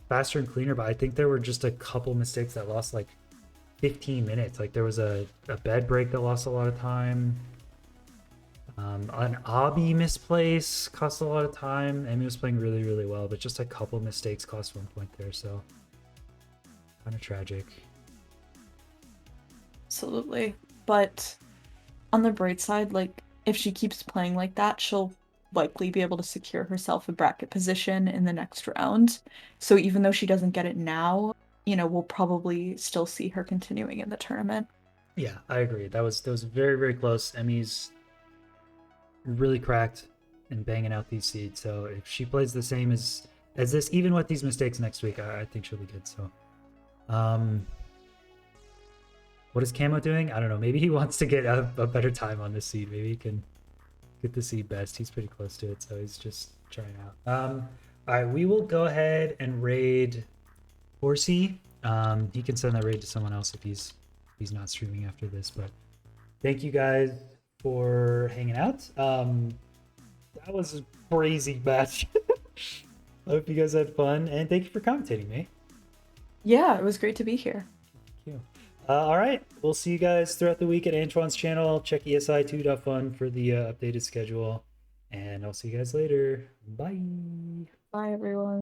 faster and cleaner, but I think there were just a couple mistakes that lost like 15 minutes. Like there was a bed break that lost a lot of time. An obby misplace cost a lot of time. Emmy was playing really, really well, but just a couple mistakes cost 1 point there, so kind of tragic. Absolutely. But on the bright side, like if she keeps playing like that, she'll likely be able to secure herself a bracket position in the next round. So even though she doesn't get it now, we'll probably still see her continuing in the tournament. Yeah, I agree. That was very, very close. Emmy's really cracked and banging out these seeds. So if she plays the same as this, even with these mistakes next week, I think she'll be good. So, what is Camo doing? I don't know. Maybe he wants to get a better time on this seed. Maybe he can get the seed best. He's pretty close to it, so he's just trying out. All right, we will go ahead and raid Horsey. He can send that raid to someone else if he's not streaming after this. But thank you guys for hanging out. That was a crazy match. I hope you guys had fun, and thank you for commentating, me. Yeah, it was great to be here. Thank you. All right, we'll see you guys throughout the week at Antoine's channel. Check ESI2.fun for the updated schedule, and I'll see you guys later. Bye. Bye, everyone.